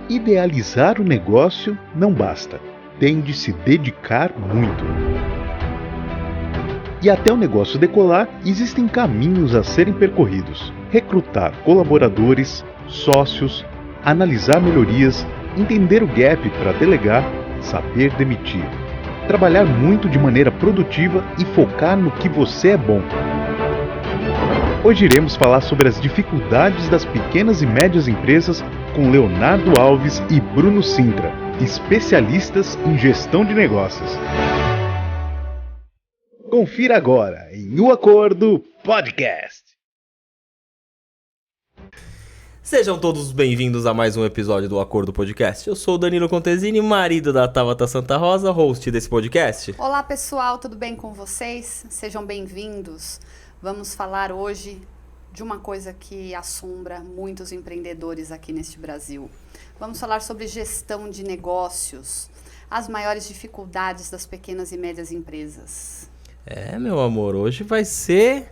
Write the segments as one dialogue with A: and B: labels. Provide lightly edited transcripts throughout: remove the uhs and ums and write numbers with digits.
A: Idealizar o negócio não basta, tem de se dedicar muito. E até o negócio decolar, existem caminhos a serem percorridos. Recrutar colaboradores, sócios, analisar melhorias, entender o gap para delegar, saber demitir. Trabalhar muito de maneira produtiva e focar no que você é bom. Hoje iremos falar sobre as dificuldades das pequenas e médias empresas com Leonardo Alves e Bruno Sintra, especialistas em gestão de negócios. Confira agora em O Acordo Podcast.
B: Sejam todos bem-vindos a mais um episódio do Acordo Podcast. Eu sou o Danilo Contesini, marido da Tabata Santa Rosa, host desse podcast.
C: Olá pessoal, tudo bem com vocês? Sejam bem-vindos. Vamos falar hoje de uma coisa que assombra muitos empreendedores aqui neste Brasil. Vamos falar sobre gestão de negócios, as maiores dificuldades das pequenas e médias empresas.
B: Meu amor, hoje vai ser...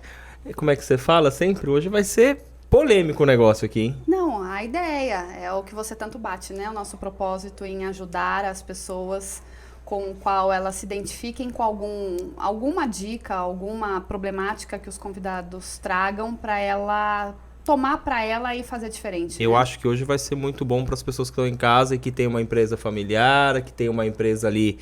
B: Como é que você fala sempre? Hoje vai ser polêmico o negócio aqui, hein?
C: Não, a ideia é o que você tanto bate, né? O nosso propósito em ajudar as pessoas com o qual elas se identifiquem com alguma dica, alguma problemática que os convidados tragam para ela tomar para ela e fazer diferente.
B: Eu acho que hoje vai ser muito bom para as pessoas que estão em casa e que tem uma empresa familiar, que tem uma empresa ali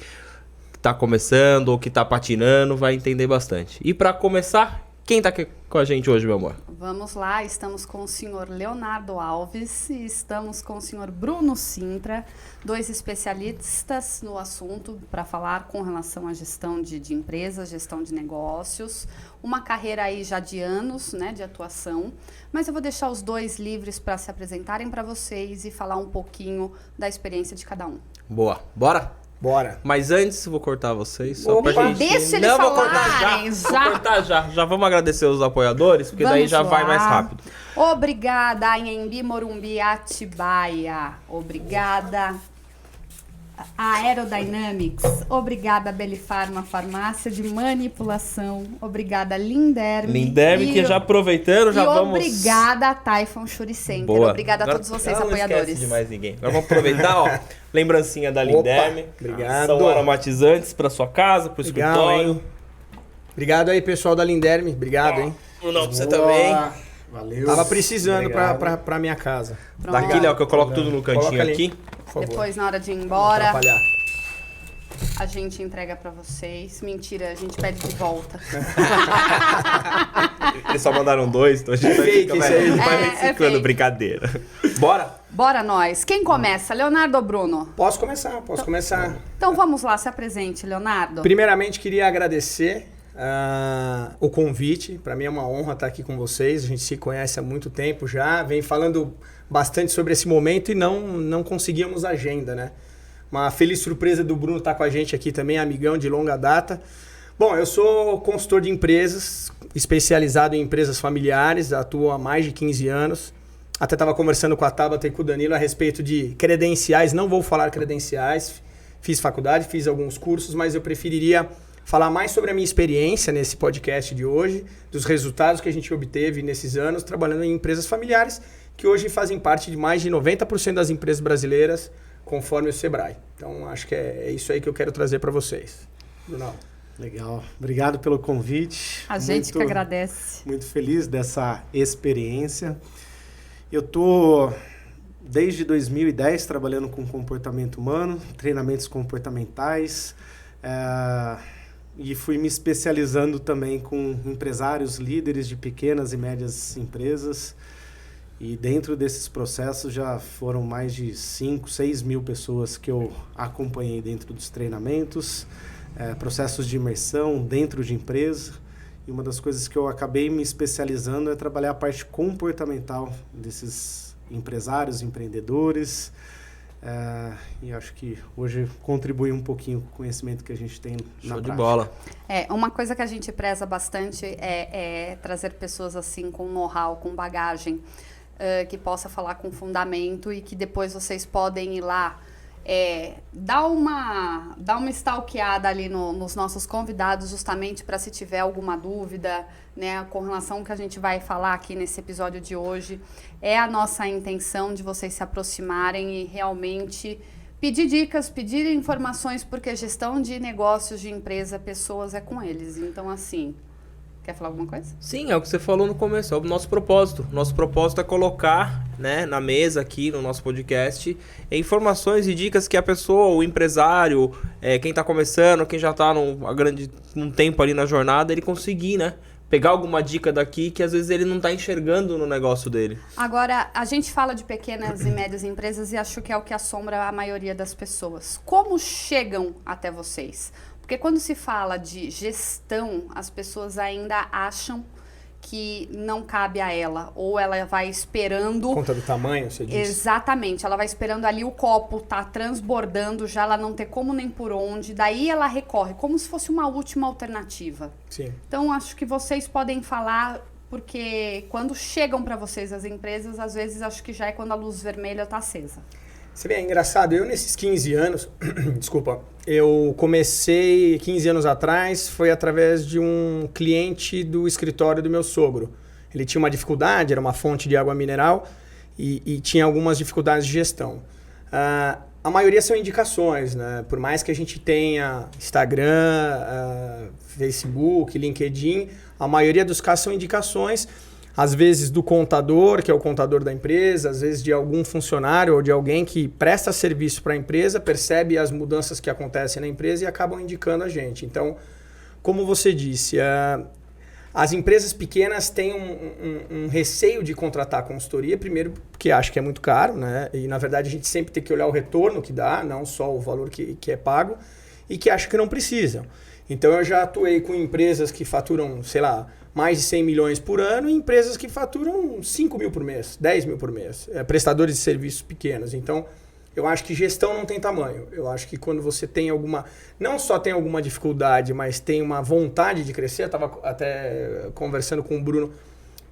B: que está começando ou que está patinando, vai entender bastante. E para começar, quem está aqui com a gente hoje, meu amor?
C: Vamos lá, estamos com o senhor Leonardo Alves e estamos com o senhor Bruno Sintra, dois especialistas no assunto para falar com relação à gestão de empresas, gestão de negócios, uma carreira aí já de anos, né, de atuação, mas eu vou deixar os dois livres para se apresentarem para vocês e falar um pouquinho da experiência de cada um.
B: Boa, bora?
D: Bora.
B: Mas antes, vou cortar vocês. Só pra gente...
C: Deixa eles falarem.
B: Vou cortar já. Já vamos agradecer os apoiadores, porque daí já vai mais rápido.
C: Obrigada, Anhembi, Morumbi, Atibaia. Obrigada, Aerodynamics. Obrigada, Belifarma, Farmácia de Manipulação. Obrigada, Linderme.
B: Linderme, que já aproveitando, já vamos...
C: obrigada, Typhon Shuri Center.
B: Boa.
C: Obrigada a todos vocês,
B: não
C: apoiadores.
B: Não esquece de mais ninguém. Agora vamos aproveitar, ó. Lembrancinha da Linderme.
D: Obrigado.
B: São aromatizantes para sua casa, para o escritório.
D: Hein? Obrigado aí, pessoal da Linderme. Obrigado, hein?
B: Não, pra você também.
D: Valeu. Tava precisando pra minha casa.
B: Daqui, Léo, que eu coloco tudo no cantinho aqui.
C: Depois, na hora de ir embora, a gente entrega pra vocês. Mentira, a gente pede de volta.
B: Eles só mandaram dois, então a gente vai reciclando brincadeira. Bora?
C: Bora nós. Quem começa, Leonardo ou Bruno?
D: Posso começar.
C: Então vamos lá, se apresente, Leonardo.
D: Primeiramente, queria agradecer o convite. Para mim é uma honra estar aqui com vocês. A gente se conhece há muito tempo já. Vem falando bastante sobre esse momento e não conseguíamos agenda, né? Uma feliz surpresa do Bruno estar com a gente aqui também, amigão de longa data. Bom, eu sou consultor de empresas, especializado em empresas familiares, atuo há mais de 15 anos. Até estava conversando com a Tabata e com o Danilo a respeito de credenciais. Não vou falar credenciais, fiz faculdade, fiz alguns cursos, mas eu preferiria falar mais sobre a minha experiência nesse podcast de hoje, dos resultados que a gente obteve nesses anos trabalhando em empresas familiares, que hoje fazem parte de mais de 90% das empresas brasileiras, conforme o Sebrae. Então, acho que é isso aí que eu quero trazer para vocês. Bruno.
E: Legal. Obrigado pelo convite.
C: A gente que agradece.
E: Muito feliz dessa experiência. Eu estou, desde 2010, trabalhando com comportamento humano, treinamentos comportamentais, e fui me especializando também com empresários, líderes de pequenas e médias empresas. E dentro desses processos já foram mais de 5, 6 mil pessoas que eu acompanhei dentro dos treinamentos, processos de imersão dentro de empresa. E uma das coisas que eu acabei me especializando é trabalhar a parte comportamental desses empresários, empreendedores. E acho que hoje contribui um pouquinho com o conhecimento que a gente tem na prática.
B: Show de bola.
C: Uma coisa que a gente preza bastante é trazer pessoas assim com know-how, com bagagem, que possa falar com fundamento e que depois vocês podem ir lá dá uma stalkeada ali nos nossos convidados, justamente para se tiver alguma dúvida, né, com relação ao que a gente vai falar aqui nesse episódio de hoje. É a nossa intenção de vocês se aproximarem e realmente pedir dicas, pedir informações, porque gestão de negócios, de empresa, pessoas é com eles. Então, assim... Quer falar alguma coisa?
B: Sim, é o que você falou no começo, é o nosso propósito. Nosso propósito é colocar, né, na mesa aqui no nosso podcast informações e dicas que a pessoa, o empresário, quem está começando, quem já está um tempo ali na jornada, ele conseguir, né, pegar alguma dica daqui que às vezes ele não está enxergando no negócio dele.
C: Agora, a gente fala de pequenas e médias empresas e acho que é o que assombra a maioria das pessoas. Como chegam até vocês? Porque quando se fala de gestão, as pessoas ainda acham que não cabe a ela. Ou ela vai esperando...
D: Conta do tamanho, você disse?
C: Exatamente. Ela vai esperando ali o copo tá transbordando, já ela não ter como nem por onde. Daí ela recorre, como se fosse uma última alternativa.
D: Sim.
C: Então, acho que vocês podem falar... Porque quando chegam para vocês as empresas, às vezes acho que já é quando a luz vermelha tá acesa.
D: Você vê, é engraçado, eu nesses 15 anos, desculpa, eu comecei 15 anos atrás, foi através de um cliente do escritório do meu sogro. Ele tinha uma dificuldade, era uma fonte de água mineral e tinha algumas dificuldades de gestão. A maioria são indicações, né? Por mais que a gente tenha Instagram, Facebook, LinkedIn, a maioria dos casos são indicações. Às vezes do contador, que é o contador da empresa, às vezes de algum funcionário ou de alguém que presta serviço para a empresa, percebe as mudanças que acontecem na empresa e acabam indicando a gente. Então, como você disse, as empresas pequenas têm um receio de contratar consultoria, primeiro porque acham que é muito caro, né? E na verdade a gente sempre tem que olhar o retorno que dá, não só o valor que é pago, e que acham que não precisam. Então eu já atuei com empresas que faturam, sei lá, mais de 100 milhões por ano e empresas que faturam 5 mil por mês, 10 mil por mês, prestadores de serviços pequenos. Então, eu acho que gestão não tem tamanho. Eu acho que quando você tem não só tem alguma dificuldade, mas tem uma vontade de crescer, eu estava até conversando com o Bruno,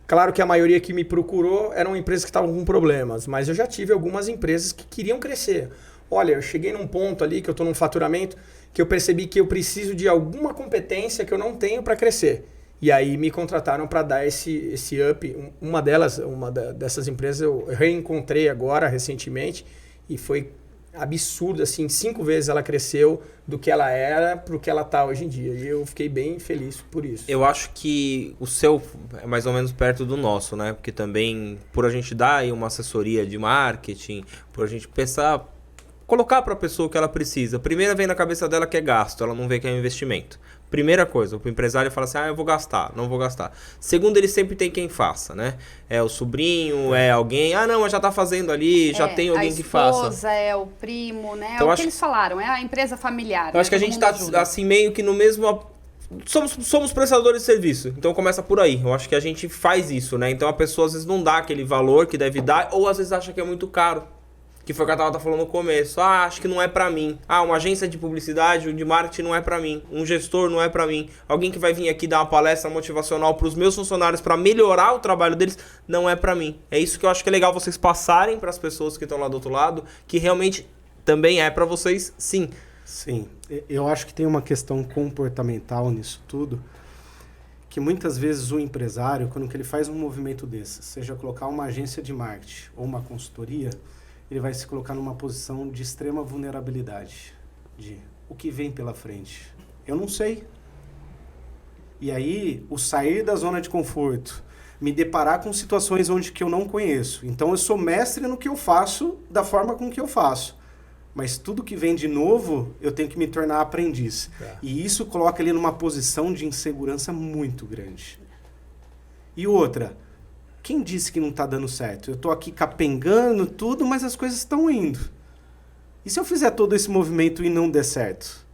D: claro que a maioria que me procurou eram empresas que estavam com problemas, mas eu já tive algumas empresas que queriam crescer. Olha, eu cheguei num ponto ali que eu estou num faturamento que eu percebi que eu preciso de alguma competência que eu não tenho para crescer. E aí me contrataram para dar esse up. Uma dessas empresas eu reencontrei agora, recentemente, e foi absurdo, assim, 5 vezes ela cresceu do que ela era para o que ela está hoje em dia. E eu fiquei bem feliz por isso.
B: Eu acho que o seu é mais ou menos perto do nosso, né? Porque também, por a gente dar aí uma assessoria de marketing, por a gente pensar, colocar para a pessoa o que ela precisa. Primeiro vem na cabeça dela que é gasto, ela não vê que é investimento. Primeira coisa, o empresário fala assim, eu vou gastar, não vou gastar. Segundo, ele sempre tem quem faça, né? É o sobrinho, é alguém, não, mas já tá fazendo ali, já tem alguém que faça.
C: A esposa, é o primo, né?
B: Então,
C: é o que eles falaram, é a empresa familiar.
B: Eu acho que a gente tá
C: ajuda.
B: assim meio que no mesmo... Somos prestadores de serviço, então começa por aí. Eu acho que a gente faz isso, né? Então a pessoa às vezes não dá aquele valor que deve dar, ou às vezes acha que é muito caro. Que foi o que a Tava falando no começo. Acho que não é pra mim. Uma agência de publicidade, de marketing não é pra mim. Um gestor não é pra mim. Alguém que vai vir aqui dar uma palestra motivacional pros meus funcionários pra melhorar o trabalho deles, não é pra mim. É isso que eu acho que é legal vocês passarem pras pessoas que estão lá do outro lado, que realmente também é pra vocês, sim.
E: Sim. Eu acho que tem uma questão comportamental nisso tudo, que muitas vezes o empresário, quando ele faz um movimento desse, seja colocar uma agência de marketing ou uma consultoria, ele vai se colocar numa posição de extrema vulnerabilidade, de o que vem pela frente. Eu não sei. E aí, o sair da zona de conforto, me deparar com situações onde que eu não conheço. Então, eu sou mestre no que eu faço, da forma com que eu faço. Mas tudo que vem de novo, eu tenho que me tornar aprendiz. E isso coloca ele numa posição de insegurança muito grande. E outra... Quem disse que não está dando certo? Eu estou aqui capengando tudo, mas as coisas estão indo. E se eu fizer todo esse movimento e não der certo?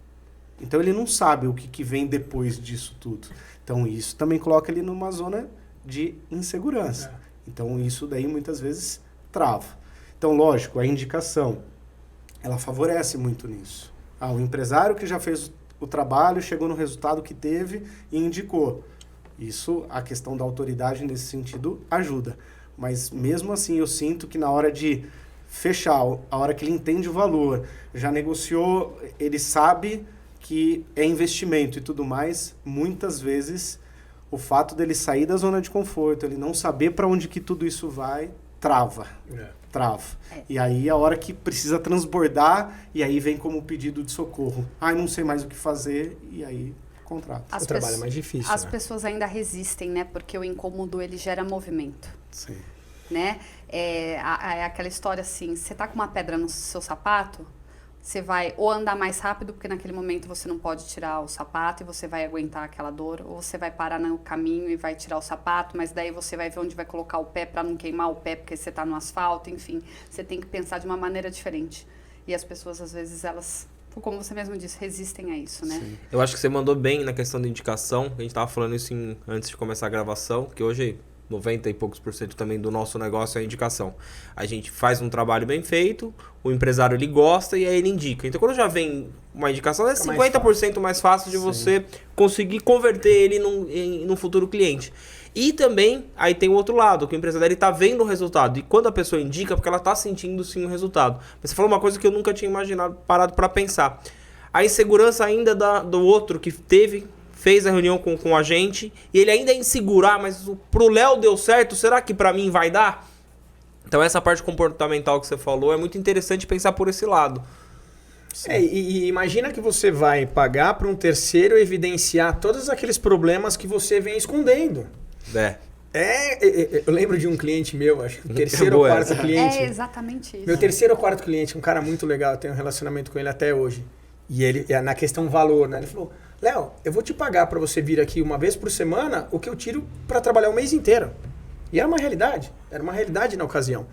E: Então ele não sabe o que vem depois disso tudo. Então isso também coloca ele numa zona de insegurança. Então isso daí muitas vezes trava. Então lógico, a indicação, ela favorece muito nisso. O empresário que já fez o trabalho, chegou no resultado que teve e indicou. Isso, a questão da autoridade nesse sentido ajuda. Mas mesmo assim eu sinto que na hora de fechar, a hora que ele entende o valor, já negociou, ele sabe que é investimento e tudo mais, muitas vezes o fato dele sair da zona de conforto, ele não saber para onde que tudo isso vai, trava. E aí a hora que precisa transbordar, e aí vem como pedido de socorro. Não sei mais o que fazer, e aí contrato.
D: O trabalho é mais difícil.
C: As pessoas ainda resistem, né? Porque o incômodo, ele gera movimento.
E: Sim.
C: Né? É aquela história assim, você tá com uma pedra no seu sapato, você vai ou andar mais rápido, porque naquele momento você não pode tirar o sapato e você vai aguentar aquela dor, ou você vai parar no caminho e vai tirar o sapato, mas daí você vai ver onde vai colocar o pé para não queimar o pé, porque você tá no asfalto, enfim. Você tem que pensar de uma maneira diferente. E as pessoas, às vezes, elas, como você mesmo disse, resistem a isso, né?
B: Sim. Eu acho que você mandou bem na questão da indicação. A gente tava falando isso antes de começar a gravação, que hoje 90 e poucos % também do nosso negócio é a indicação. A gente faz um trabalho bem feito, o empresário ele gosta e aí ele indica. Então quando já vem uma indicação, é 50% mais fácil de você conseguir converter ele num futuro cliente. E também, aí tem o outro lado, que o empresário ele tá vendo o resultado. E quando a pessoa indica, porque ela tá sentindo sim o resultado. Mas você falou uma coisa que eu nunca tinha imaginado, parado para pensar. A insegurança ainda do outro que fez a reunião com a gente, e ele ainda é inseguro, mas pro Léo deu certo, será que pra mim vai dar? Então essa parte comportamental que você falou é muito interessante pensar por esse lado.
D: E imagina que você vai pagar para um terceiro evidenciar todos aqueles problemas que você vem escondendo. Eu lembro de um cliente meu, acho que o terceiro ou quarto cliente.
C: É exatamente isso.
D: Meu terceiro ou quarto cliente, um cara muito legal, eu tenho um relacionamento com ele até hoje. E ele, na questão valor, né? Ele falou: Léo, eu vou te pagar para você vir aqui uma vez por semana o que eu tiro para trabalhar o mês inteiro. E era uma realidade na ocasião.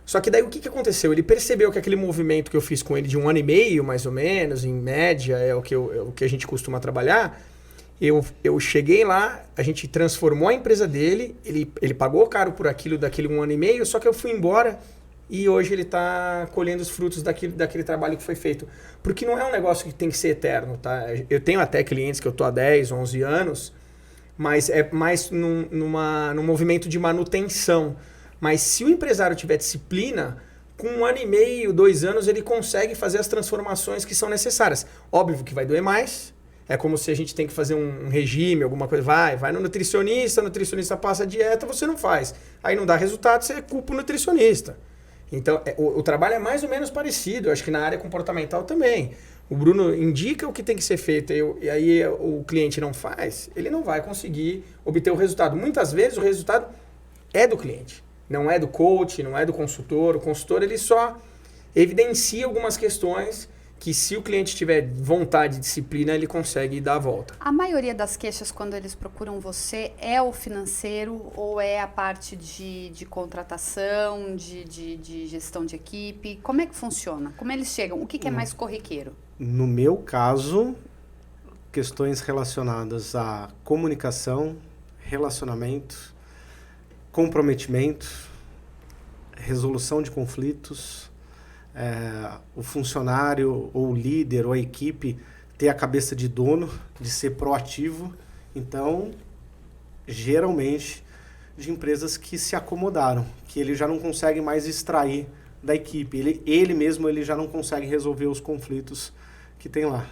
D: Só que daí o que aconteceu? Ele percebeu que aquele movimento que eu fiz com ele de 1 ano e meio, mais ou menos, em média, é o que a gente costuma trabalhar. Eu cheguei lá, a gente transformou a empresa dele, ele pagou caro por aquilo daquele 1 ano e meio, só que eu fui embora e hoje ele está colhendo os frutos daquele trabalho que foi feito. Porque não é um negócio que tem que ser eterno, tá? Eu tenho até clientes que eu estou há 10, 11 anos, mas é mais num movimento de manutenção. Mas se o empresário tiver disciplina, com 1 ano e meio, 2 anos, ele consegue fazer as transformações que são necessárias. Óbvio que vai doer mais. É como se a gente tem que fazer um regime, alguma coisa. Vai no nutricionista, o nutricionista passa a dieta, você não faz. Aí não dá resultado, você culpa o nutricionista. Então, o trabalho é mais ou menos parecido. Eu acho que na área comportamental também. O Bruno indica o que tem que ser feito e aí o cliente não faz, ele não vai conseguir obter o resultado. Muitas vezes o resultado é do cliente. Não é do coach, não é do consultor. O consultor ele só evidencia algumas questões que, se o cliente tiver vontade e disciplina, ele consegue dar a volta.
C: A maioria das queixas, quando eles procuram você, é o financeiro ou é a parte de contratação, de gestão de equipe? Como é que funciona? Como eles chegam? O que é mais corriqueiro?
E: No meu caso, questões relacionadas a comunicação, relacionamento, comprometimento, resolução de conflitos, o funcionário ou o líder ou a equipe ter a cabeça de dono, de ser proativo. Então, geralmente, de empresas que se acomodaram, que ele já não consegue mais extrair da equipe. Ele mesmo ele já não consegue resolver os conflitos que tem lá.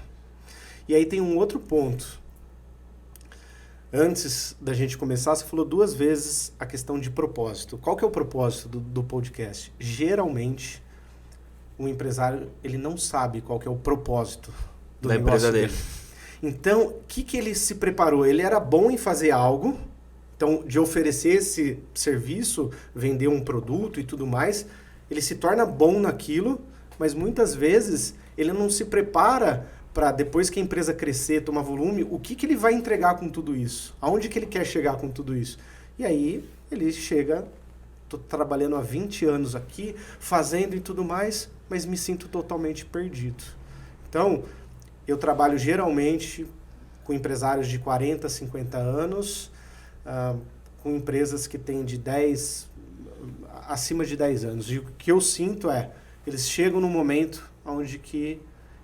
E: E aí tem um outro ponto. Antes da gente começar, você falou 2 vezes a questão de propósito. Qual que é o propósito do podcast? Geralmente, o empresário ele não sabe qual que é o propósito do
B: da
E: negócio
B: empresa dele.
E: Então, o que ele se preparou? Ele era bom em fazer algo, então, de oferecer esse serviço, vender um produto e tudo mais, ele se torna bom naquilo, mas muitas vezes ele não se prepara para, depois que a empresa crescer, tomar volume, o que ele vai entregar com tudo isso? Aonde que ele quer chegar com tudo isso? E aí ele chega, estou trabalhando há 20 anos aqui, fazendo e tudo mais, mas me sinto totalmente perdido. Então, eu trabalho geralmente com empresários de 40, 50 anos, com empresas que têm acima de 10 anos. E o que eu sinto é, eles chegam num momento onde que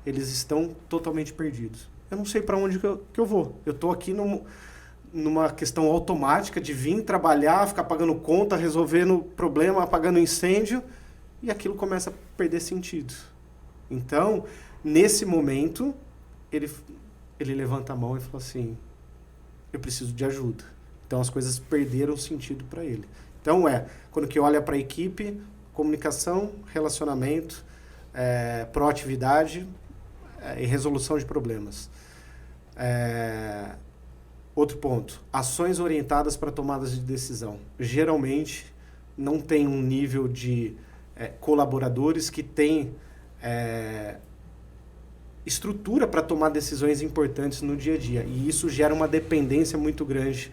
E: eles estão totalmente perdidos. Eu não sei para onde que eu vou. Eu estou aqui numa questão automática de vir trabalhar, ficar pagando conta, resolvendo problema, apagando incêndio, e aquilo começa a perder sentido. Então, nesse momento, ele levanta a mão e fala assim, eu preciso de ajuda. Então, as coisas perderam sentido para ele. Então, quando que olha para a equipe, comunicação, relacionamento, proatividade e resolução de problemas. Outro ponto, ações orientadas para tomadas de decisão. Geralmente, não tem um nível de colaboradores que tem estrutura para tomar decisões importantes no dia a dia. E isso gera uma dependência muito grande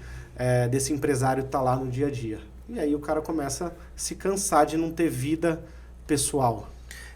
E: desse empresário estar lá no dia a dia. E aí o cara começa a se cansar de não ter vida pessoal.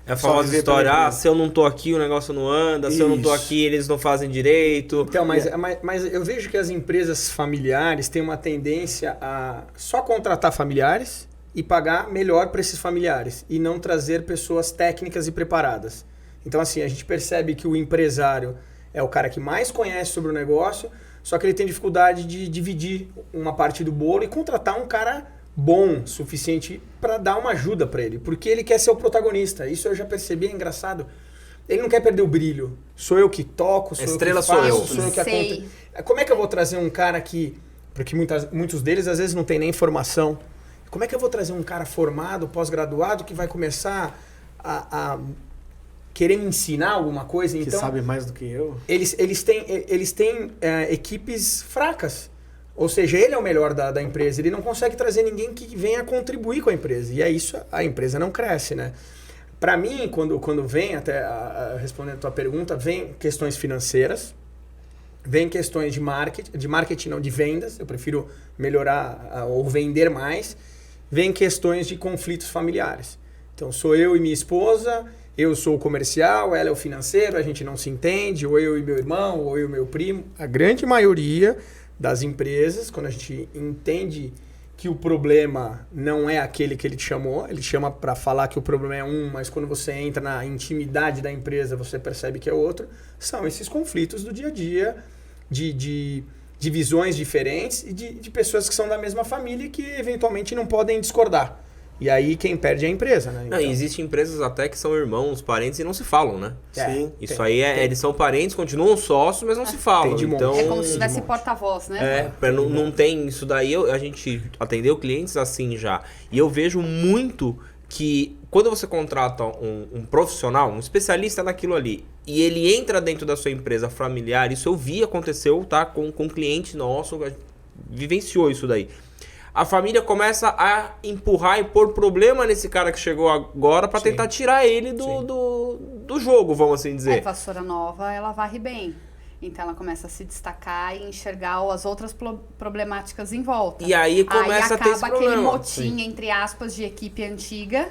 B: É a famosa história, se eu não tô aqui, o negócio não anda, se eu não tô aqui, eles não fazem direito.
D: Então, mas eu vejo que as empresas familiares têm uma tendência a só contratar familiares e pagar melhor para esses familiares e não trazer pessoas técnicas e preparadas. Então, assim, a gente percebe que o empresário é o cara que mais conhece sobre o negócio, só que ele tem dificuldade de dividir uma parte do bolo e contratar um cara bom, suficiente para dar uma ajuda para ele, porque ele quer ser o protagonista. Isso eu já percebi, é engraçado. Ele não quer perder o brilho. Sou eu que toco, sou eu que faço, sou eu que acontece. Como é que eu vou trazer um cara que... Porque muitos deles, às vezes, não tem nem formação. Como é que eu vou trazer um cara formado, pós-graduado, que vai começar a querer me ensinar alguma coisa?
E: Que
D: então,
E: sabe mais do que eu.
D: Eles têm equipes fracas. Ou seja, ele é o melhor da empresa. Ele não consegue trazer ninguém que venha contribuir com a empresa. E é isso, a empresa não cresce, né? Para mim, quando vem, até respondendo a tua pergunta, vem questões financeiras, vem questões de marketing não, de vendas. Eu prefiro melhorar ou vender mais. Vem questões de conflitos familiares. Então, sou eu e minha esposa, eu sou o comercial, ela é o financeiro, a gente não se entende, ou eu e meu irmão, ou eu e meu primo. A grande maioria das empresas, quando a gente entende que o problema não é aquele que ele te chamou, ele chama para falar que o problema é um, mas quando você entra na intimidade da empresa, você percebe que é outro, são esses conflitos do dia a dia, de visões diferentes e de pessoas que são da mesma família que eventualmente não podem discordar. E aí quem perde é a empresa, né? Então,
B: não, existem empresas até que são irmãos, parentes e não se falam, né?
E: Sim.
B: Isso aí eles são parentes, continuam sócios, mas não se falam. Então,
C: é como se tivesse porta-voz, né?
B: Não tem isso daí. A gente atendeu clientes assim já. E eu vejo muito que quando você contrata um profissional, um especialista naquilo ali, e ele entra dentro da sua empresa familiar, isso eu vi, aconteceu, tá? Com um cliente nosso, vivenciou isso daí. A família começa a empurrar e pôr problema nesse cara que chegou agora para tentar tirar ele do jogo, vamos assim dizer.
C: A vassoura nova, ela varre bem. Então ela começa a se destacar e enxergar as outras problemáticas em volta.
B: E aí começa a ter esse
C: acaba
B: problema.
C: aquele motim, entre aspas, de equipe antiga,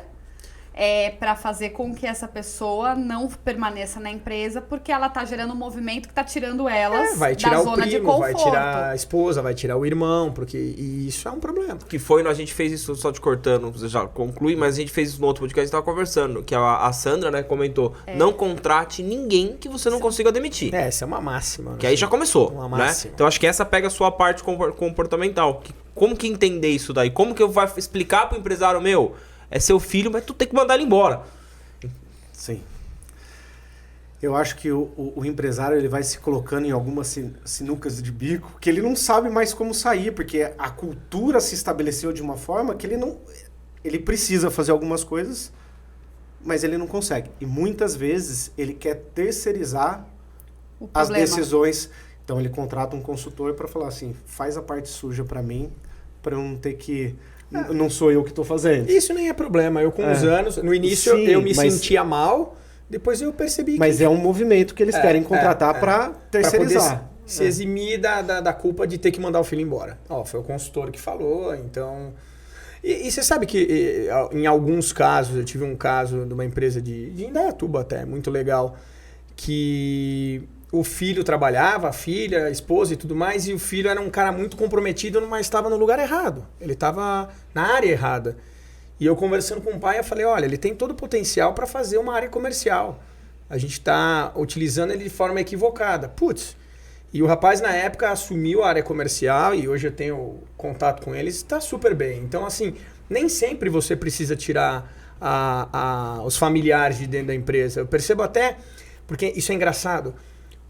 C: para fazer com que essa pessoa não permaneça na empresa, porque ela tá gerando um movimento que tá tirando elas
D: vai tirar
C: da
D: o
C: zona
D: primo,
C: de conforto.
D: vai tirar a esposa, vai tirar o irmão, porque isso é um problema.
B: Que foi, a gente fez isso, só te cortando, você já conclui, mas a gente fez isso no outro podcast que a gente tava conversando, que a Sandra, né, comentou, não contrate ninguém que você não consiga demitir.
D: Essa é uma máxima.
B: Que aí já começou,
D: uma
B: né?
D: máxima.
B: Então acho que essa pega a sua parte comportamental. Como que entender isso daí? Como que eu vou explicar pro empresário, meu, é seu filho, mas tu tem que mandar ele embora.
E: Sim. Eu acho que o empresário ele vai se colocando em algumas sinucas de bico que ele não sabe mais como sair, porque a cultura se estabeleceu de uma forma que ele precisa fazer algumas coisas, mas ele não consegue. E muitas vezes ele quer terceirizar as decisões. Então ele contrata um consultor para falar assim, faz a parte suja para mim, para eu não ter que... Não sou eu que estou fazendo.
D: Isso nem é problema. Eu com os anos, no início eu me sentia mal, depois eu percebi que...
E: Mas é um movimento que eles querem contratar para terceirizar.
D: Pra se eximir da culpa de ter que mandar o filho embora. Foi o consultor que falou, então... E você sabe que em alguns casos, eu tive um caso de uma empresa de Indaiatuba até, muito legal, que... O filho trabalhava, a filha, a esposa e tudo mais, e o filho era um cara muito comprometido, mas estava no lugar errado. Ele estava na área errada. E eu conversando com o pai, eu falei, olha, ele tem todo o potencial para fazer uma área comercial. A gente está utilizando ele de forma equivocada. Putz. E o rapaz, na época, assumiu a área comercial, e hoje eu tenho contato com eles, está super bem. Então, assim, nem sempre você precisa tirar os familiares de dentro da empresa. Eu percebo até, porque isso é engraçado,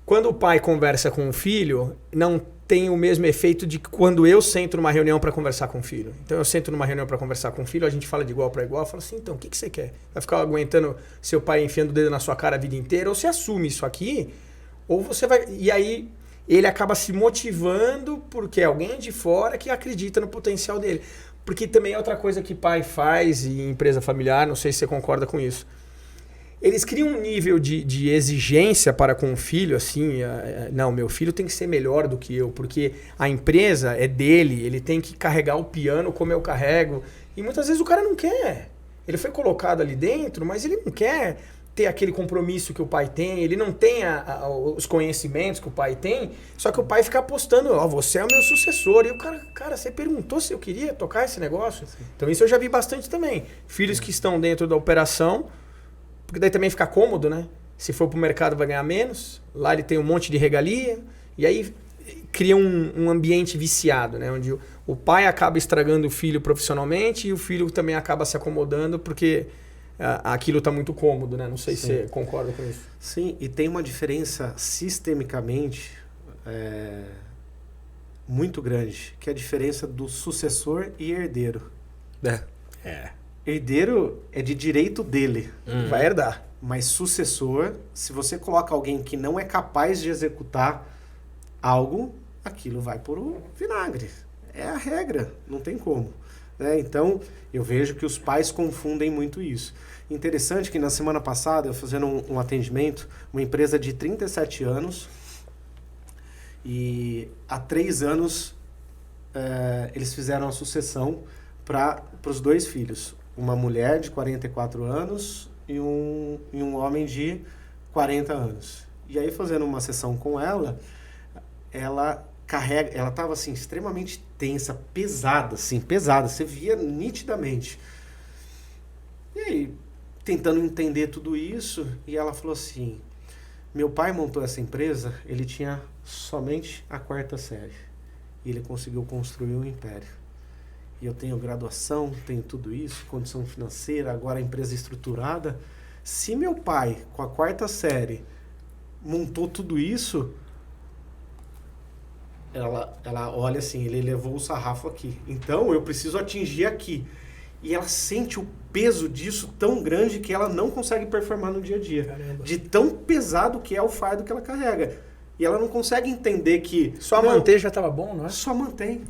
D: quando o pai conversa com o filho, não tem o mesmo efeito de quando eu sento numa reunião para conversar com o filho. Então eu sento numa reunião para conversar com o filho, a gente fala de igual para igual, eu falo assim, então, o que você quer? Vai ficar aguentando seu pai enfiando o dedo na sua cara a vida inteira? Ou você assume isso aqui, ou você vai... E aí ele acaba se motivando porque é alguém de fora que acredita no potencial dele. Porque também é outra coisa que pai faz em empresa familiar, não sei se você concorda com isso. Eles criam um nível de exigência para com o filho, assim, não, meu filho tem que ser melhor do que eu, porque a empresa é dele, ele tem que carregar o piano como eu carrego. E muitas vezes o cara não quer. Ele foi colocado ali dentro, mas ele não quer ter aquele compromisso que o pai tem, ele não tem os conhecimentos que o pai tem, só que o pai fica apostando, você é o meu sucessor. E o cara, você perguntou se eu queria tocar esse negócio? Sim. Então isso eu já vi bastante também. Filhos que estão dentro da operação, porque daí também fica cômodo, né? Se for pro mercado vai ganhar menos, lá ele tem um monte de regalia, e aí cria um ambiente viciado, né? Onde o pai acaba estragando o filho profissionalmente e o filho também acaba se acomodando porque aquilo está muito cômodo, né? Não sei se você concorda com isso.
E: Sim, e tem uma diferença sistemicamente muito grande, que é a diferença do sucessor e herdeiro. Herdeiro é de direito dele.
D: Vai herdar.
E: Mas sucessor, se você coloca alguém que não é capaz de executar algo, aquilo vai por um vinagre. É a regra, não tem como. Então, eu vejo que os pais confundem muito isso. Interessante que na semana passada, eu fazendo um atendimento, uma empresa de 37 anos, e há 3 anos eles fizeram a sucessão para os 2 filhos. Uma mulher de 44 anos e um homem de 40 anos. E aí, fazendo uma sessão com ela estava assim, extremamente tensa, pesada, você via nitidamente. E aí, tentando entender tudo isso, e ela falou assim, meu pai montou essa empresa, ele tinha somente a 4ª série. E ele conseguiu construir um império. E eu tenho graduação, tenho tudo isso, condição financeira, agora a empresa estruturada. Se meu pai, com a 4ª série, montou tudo isso, ela olha assim, ele levou o sarrafo aqui. Então, eu preciso atingir aqui. E ela sente o peso disso tão grande que ela não consegue performar no dia a dia. Caramba. De tão pesado que é o fardo que ela carrega. E ela não consegue entender que...
D: Só manter já estava bom, não é?
E: Só mantém.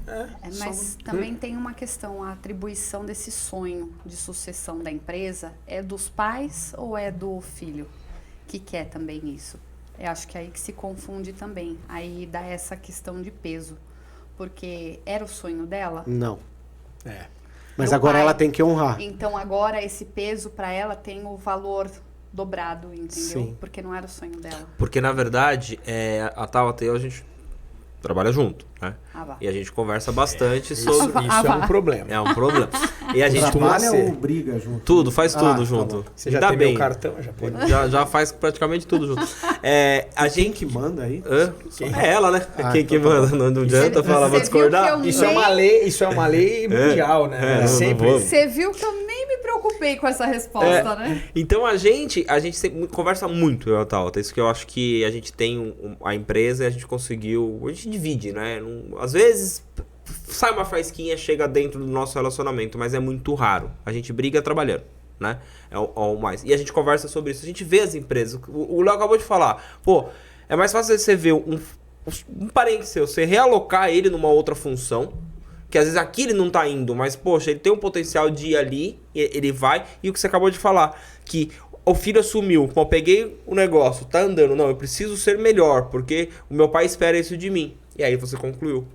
C: Mas também tem uma questão, a atribuição desse sonho de sucessão da empresa é dos pais ou é do filho que quer também isso? Eu acho que é aí que se confunde também. Aí dá essa questão de peso. Porque era o sonho dela?
E: Não. Mas agora ela tem que honrar.
C: Então agora esse peso para ela tem o valor dobrado, entendeu?
E: Sim.
C: Porque não era o sonho dela.
B: Porque, na verdade, a Tabata e eu, a gente trabalha junto, né? E a gente conversa bastante sobre...
D: Isso é um problema.
B: É um problema. E a gente...
E: Trabalha ou briga junto?
B: Tudo, faz tudo junto.
D: Tá, você já tem meu cartão? Já pode.
B: Já faz praticamente tudo junto. A gente
E: que manda aí?
B: É ela, né? Quem manda. Não adianta falar, vou discordar.
D: Isso é uma lei mundial, né? Sempre.
C: Você viu que eu nem me preocupei com essa resposta, né?
B: Então a gente sempre conversa muito, eu e a Tauta. Isso que eu acho que a gente tem a empresa e a gente conseguiu... A gente divide, né? Às vezes sai uma faísquinha, chega dentro do nosso relacionamento, mas é muito raro. A gente briga trabalhando, né? É o mais. E a gente conversa sobre isso. A gente vê as empresas. O Léo acabou de falar. Pô, é mais fácil você ver um parente seu, você realocar ele numa outra função, que às vezes aqui ele não tá indo, mas, poxa, ele tem um potencial de ir ali, ele vai. E o que você acabou de falar, que o filho assumiu, pô, peguei o negócio, tá andando, não, eu preciso ser melhor, porque o meu pai espera isso de mim. E aí você concluiu.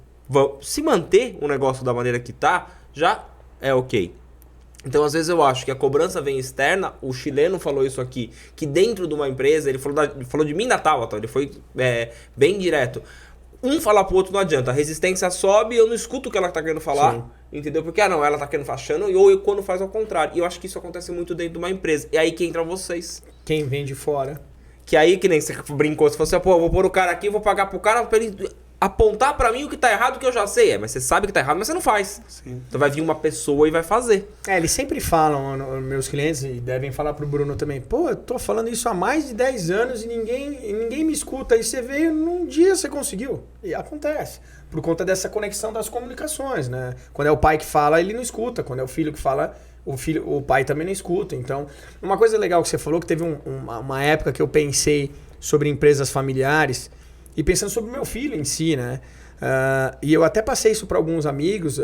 B: Se manter o negócio da maneira que tá, já é ok. Então, às vezes eu acho que a cobrança vem externa, o chileno falou isso aqui, que dentro de uma empresa, ele falou de mim da Tabata, ele foi bem direto. Um falar pro outro não adianta, a resistência sobe e eu não escuto o que ela tá querendo falar, sim, entendeu? Porque, ela tá querendo achando, ou eu quando faz ao contrário. E eu acho que isso acontece muito dentro de uma empresa. E aí que entra vocês.
D: Quem vem de fora.
B: Que aí, que nem você brincou, você falou assim, pô, eu vou pôr o cara aqui, vou pagar pro cara pra ele apontar pra mim o que tá errado, que eu já sei. Mas você sabe que tá errado, mas você não faz.
E: Sim.
B: Então vai vir uma pessoa e vai fazer.
D: Eles sempre falam, meus clientes, e devem falar pro Bruno também, pô, eu tô falando isso há mais de 10 anos e ninguém me escuta. Aí você veio, num dia você conseguiu. E acontece. Por conta dessa conexão das comunicações, né? Quando é o pai que fala, ele não escuta. Quando é o filho que fala, o pai também não escuta. Então, uma coisa legal que você falou, que teve uma época que eu pensei sobre empresas familiares, e pensando sobre o meu filho em si, né? E eu até passei isso para alguns amigos,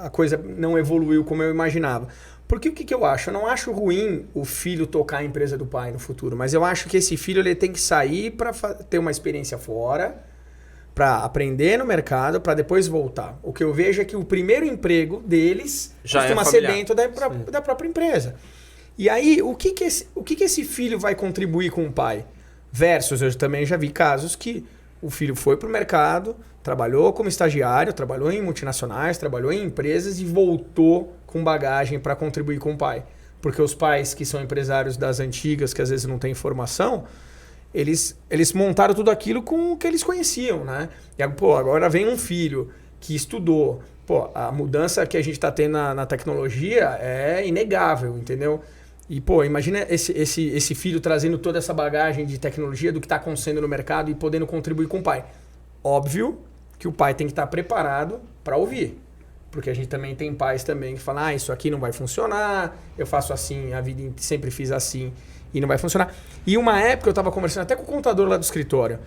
D: a coisa não evoluiu como eu imaginava. Porque o que eu acho? Eu não acho ruim o filho tocar a empresa do pai no futuro, mas eu acho que esse filho ele tem que sair para ter uma experiência fora, para aprender no mercado, para depois voltar. O que eu vejo é que o primeiro emprego deles
B: Já
D: costuma
B: é
D: ser
B: familiar.
D: dentro da própria empresa. E aí, o que esse filho vai contribuir com o pai? Versus, eu também já vi casos que o filho foi para o mercado, trabalhou como estagiário, trabalhou em multinacionais, trabalhou em empresas e voltou com bagagem para contribuir com o pai. Porque os pais que são empresários das antigas, que às vezes não têm formação, eles montaram tudo aquilo com o que eles conheciam, né? E, pô, agora vem um filho que estudou. Pô, a mudança que a gente está tendo na tecnologia é inegável, entendeu? E, pô, imagina esse filho trazendo toda essa bagagem de tecnologia do que está acontecendo no mercado e podendo contribuir com o pai. Óbvio que o pai tem que estar preparado para ouvir. Porque a gente também tem pais também que falam, isso aqui não vai funcionar, eu faço assim, a vida sempre fiz assim e não vai funcionar. E uma época eu estava conversando até com o contador lá do escritório.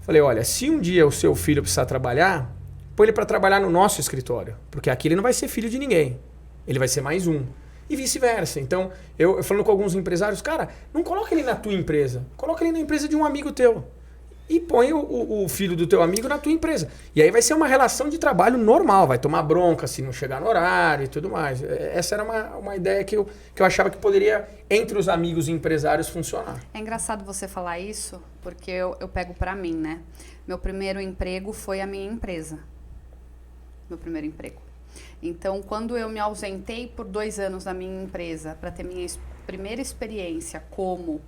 D: Falei, olha, se um dia o seu filho precisar trabalhar, põe ele para trabalhar no nosso escritório. Porque aqui ele não vai ser filho de ninguém. Ele vai ser mais um. E vice-versa. Então, eu falando com alguns empresários, cara, não coloca ele na tua empresa. Coloca ele na empresa de um amigo teu. E põe o filho do teu amigo na tua empresa. E aí vai ser uma relação de trabalho normal. Vai tomar bronca se não chegar no horário e tudo mais. Essa era uma ideia que eu achava que poderia, entre os amigos e empresários, funcionar.
C: É engraçado você falar isso, porque eu pego pra mim, né? Meu primeiro emprego foi a minha empresa. Meu primeiro emprego. Então, quando eu me ausentei por 2 anos da minha empresa para ter minha primeira experiência como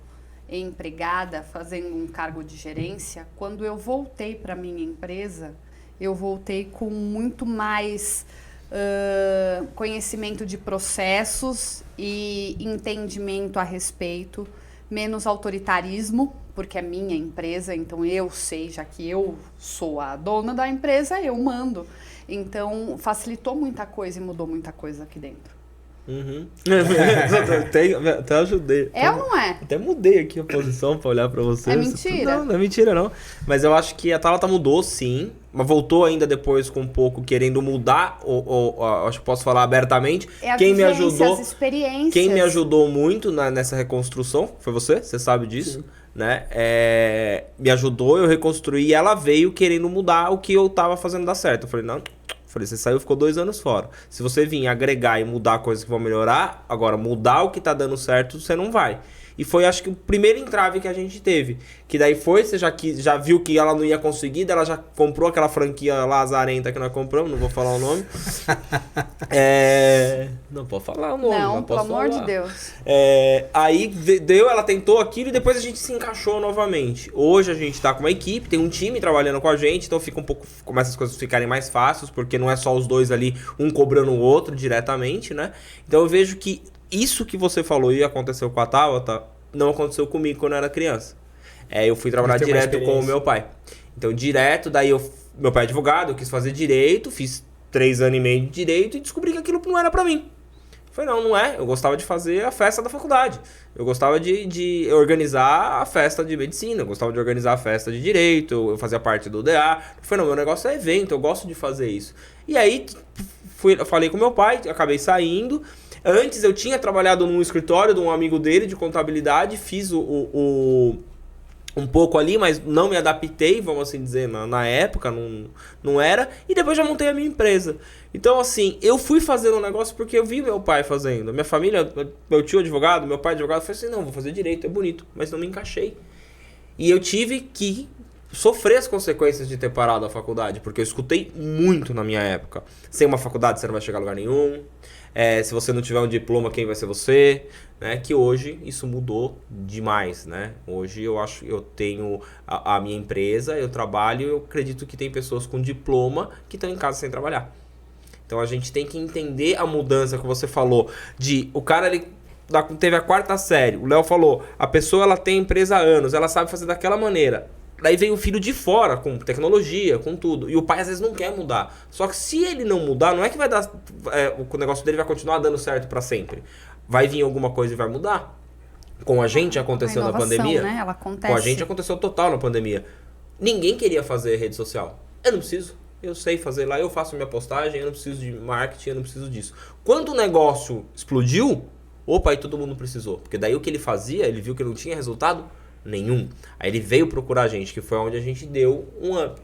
C: empregada, fazendo um cargo de gerência, quando eu voltei para minha empresa, eu voltei com muito mais conhecimento de processos e entendimento a respeito, menos autoritarismo, porque é minha empresa, então eu sei, já que eu sou a dona da empresa, eu mando. Então, facilitou muita coisa e mudou muita coisa aqui dentro.
B: Uhum. Até ajudei.
C: É ou não é?
B: Até mudei aqui a posição pra olhar pra você.
C: É mentira?
B: Não é mentira não. Mas eu acho que a Tabata mudou sim, mas voltou ainda depois com um pouco querendo mudar, acho que posso falar abertamente.
C: É a
B: Quem me
C: vivência,
B: ajudou,
C: as experiências.
B: quem me ajudou muito nessa reconstrução foi você sabe disso. Sim. Né? Me ajudou, eu reconstruí e ela veio querendo mudar o que eu tava fazendo dar certo. Eu falei, não, você saiu, ficou 2 anos fora. Se você vir agregar e mudar coisas que vão melhorar, agora mudar o que tá dando certo, você não vai. E foi, acho que, o primeiro entrave que a gente teve. Que daí foi, você já viu que ela não ia conseguir, daí ela já comprou aquela franquia lazarenta que nós compramos, não vou falar o nome. Não pode falar o nome.
C: Não, pelo amor de Deus.
B: Aí ela tentou aquilo e depois a gente se encaixou novamente. Hoje a gente tá com uma equipe, tem um time trabalhando com a gente, então fica começa as coisas ficarem mais fáceis, porque não é só os dois ali, um cobrando o outro diretamente, né? Então eu vejo que isso que você falou e aconteceu com a Tabata, não aconteceu comigo quando eu era criança. Eu fui trabalhar direto com o meu pai. Então, direto, daí meu pai é advogado, eu quis fazer direito, fiz 3 anos e meio de direito e descobri que aquilo não era pra mim. Falei, não é. Eu gostava de fazer a festa da faculdade. Eu gostava de organizar a festa de medicina, eu gostava de organizar a festa de direito, eu fazia parte do DA. Eu falei, meu negócio é evento, eu gosto de fazer isso. E aí, falei com meu pai, acabei saindo. Antes eu tinha trabalhado num escritório de um amigo dele de contabilidade, fiz um pouco ali, mas não me adaptei, vamos assim dizer, na época, não era. E depois já montei a minha empresa. Então, assim, eu fui fazendo um negócio porque eu vi meu pai fazendo. Minha família, meu tio advogado, meu pai advogado, eu falei assim, não, vou fazer direito, é bonito, mas não me encaixei. E eu tive que sofrer as consequências de ter parado a faculdade, porque eu escutei muito na minha época. Sem uma faculdade você não vai chegar a lugar nenhum. Se você não tiver um diploma, quem vai ser você? Né? Que hoje isso mudou demais, né? Hoje eu tenho a minha empresa, eu trabalho, eu acredito que tem pessoas com diploma que estão em casa sem trabalhar. Então a gente tem que entender a mudança que você falou de o cara ele teve a 4ª série, o Léo falou, a pessoa ela tem empresa há anos, ela sabe fazer daquela maneira. Daí vem o filho de fora, com tecnologia, com tudo. E o pai às vezes não quer mudar. Só que se ele não mudar, não é que vai dar. O negócio dele vai continuar dando certo pra sempre. Vai vir alguma coisa e vai mudar. Com a gente aconteceu na pandemia.
C: Né? Ela acontece.
B: Com a gente aconteceu total na pandemia. Ninguém queria fazer rede social. Eu não preciso. Eu sei fazer lá, eu faço minha postagem, eu não preciso de marketing, eu não preciso disso. Quando o negócio explodiu, opa, aí todo mundo precisou. Porque daí o que ele fazia, ele viu que não tinha resultado nenhum. Aí ele veio procurar a gente, que foi onde a gente deu um up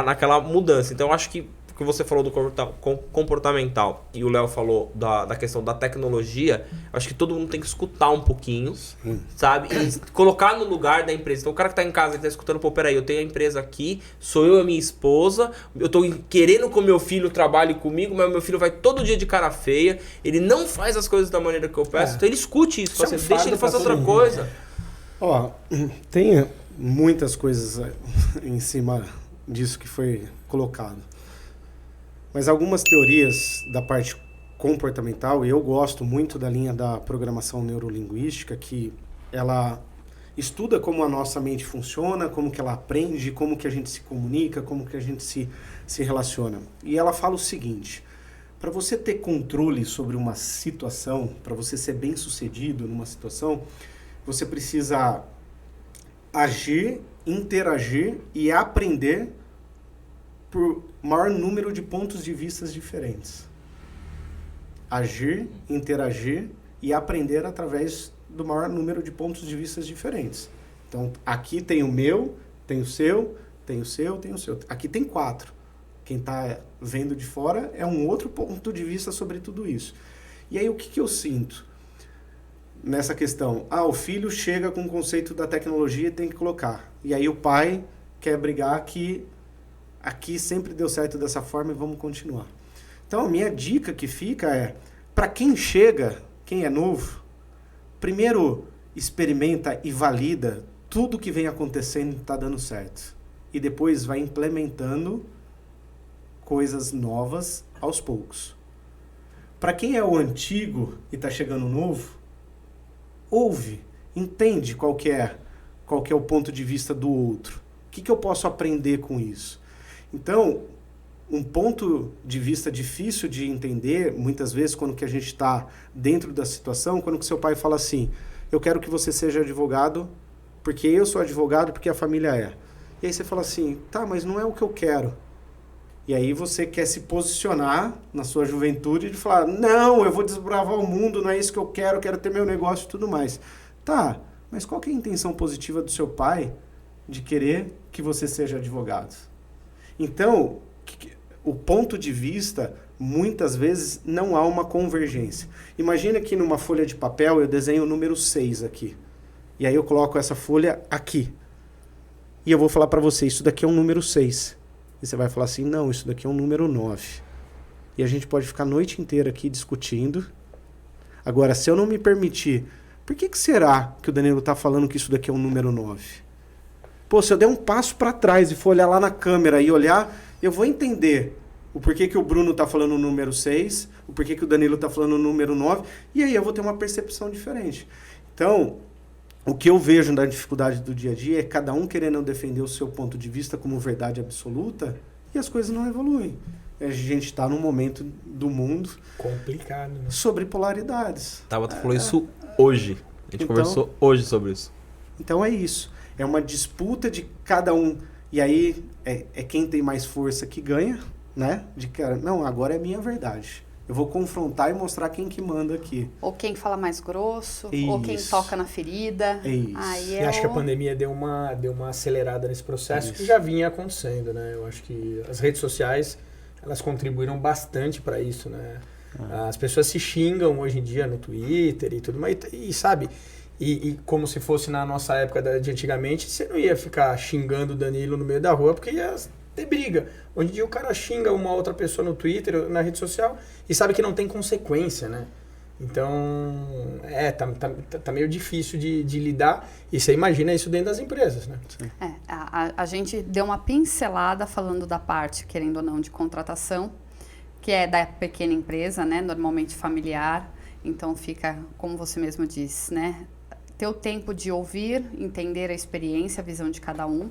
B: naquela mudança. Então eu acho que o que você falou do comportamental e o Léo falou da questão da tecnologia, eu acho que todo mundo tem que escutar um pouquinho, sabe? E colocar no lugar da empresa. Então o cara que tá em casa e tá escutando, pô, peraí, eu tenho a empresa aqui, sou eu e a minha esposa, eu tô querendo que o meu filho trabalhe comigo, mas o meu filho vai todo dia de cara feia, ele não faz as coisas da maneira que eu peço, então ele escute isso, deixa ele fazer outra coisa.
E: Ó, tem muitas coisas em cima disso que foi colocado. Mas algumas teorias da parte comportamental, e eu gosto muito da linha da programação neurolinguística, que ela estuda como a nossa mente funciona, como que ela aprende, como que a gente se comunica, como que a gente se relaciona. E ela fala o seguinte: para você ter controle sobre uma situação, para você ser bem-sucedido numa situação, você precisa agir, interagir e aprender por maior número de pontos de vista diferentes. Agir, interagir e aprender através do maior número de pontos de vista diferentes. Então, aqui tem o meu, tem o seu, tem o seu, tem o seu. Aqui tem 4. Quem está vendo de fora é um outro ponto de vista sobre tudo isso. E aí, o que eu sinto nessa questão? O filho chega com o conceito da tecnologia e tem que colocar. E aí o pai quer brigar que aqui sempre deu certo dessa forma e vamos continuar. Então, a minha dica que fica é, para quem chega, quem é novo, primeiro experimenta e valida tudo que vem acontecendo e está dando certo. E depois vai implementando coisas novas aos poucos. Para quem é o antigo e está chegando novo, ouve, entende qual que é o ponto de vista do outro. O que eu posso aprender com isso? Então, um ponto de vista difícil de entender, muitas vezes, quando que a gente está dentro da situação, quando que seu pai fala assim, eu quero que você seja advogado, porque eu sou advogado, porque a família é. E aí você fala assim, tá, mas não é o que eu quero. E aí você quer se posicionar na sua juventude de falar, não, eu vou desbravar o mundo, não é isso que eu quero ter meu negócio e tudo mais. Tá, mas qual que é a intenção positiva do seu pai de querer que você seja advogado? Então, o ponto de vista, muitas vezes, não há uma convergência. Imagina que numa folha de papel eu desenho o número 6 aqui. E aí eu coloco essa folha aqui. E eu vou falar para você, isso daqui é um número 6. E você vai falar assim, não, isso daqui é um número 9. E a gente pode ficar a noite inteira aqui discutindo. Agora, se eu não me permitir, por que será que o Danilo está falando que isso daqui é um número 9? Pô, se eu der um passo para trás e for olhar lá na câmera e olhar, eu vou entender o porquê que o Bruno está falando o número 6, o porquê que o Danilo está falando o número 9, e aí eu vou ter uma percepção diferente. Então, o que eu vejo na dificuldade do dia a dia é cada um querendo defender o seu ponto de vista como verdade absoluta e as coisas não evoluem. A gente está num momento do mundo
D: complicado, né?
E: Sobre polaridades.
B: Tabata falou isso hoje. A gente conversou hoje sobre isso.
E: Então é isso. É uma disputa de cada um. E aí é quem tem mais força que ganha, né? De cara, não, agora é minha verdade. Eu vou confrontar e mostrar quem que manda aqui.
C: Ou quem fala mais grosso,
E: isso.
C: Ou quem toca na ferida.
E: Isso.
C: Aí
D: Eu acho que a pandemia deu uma acelerada nesse processo que já vinha acontecendo, né? Eu acho que as redes sociais, elas contribuíram bastante para isso, né? As pessoas se xingam hoje em dia no Twitter e tudo mais, e sabe... E como se fosse na nossa época de antigamente, você não ia ficar xingando o Danilo no meio da rua, porque ia ter briga. Hoje em dia o cara xinga uma outra pessoa no Twitter, na rede social, e sabe que não tem consequência, né? Então, tá meio difícil de lidar. E você imagina isso dentro das empresas, né?
C: A gente deu uma pincelada falando da parte, querendo ou não, de contratação, que é da pequena empresa, né? Normalmente familiar. Então, fica, como você mesmo disse, né? Ter o tempo de ouvir, entender a experiência, a visão de cada um.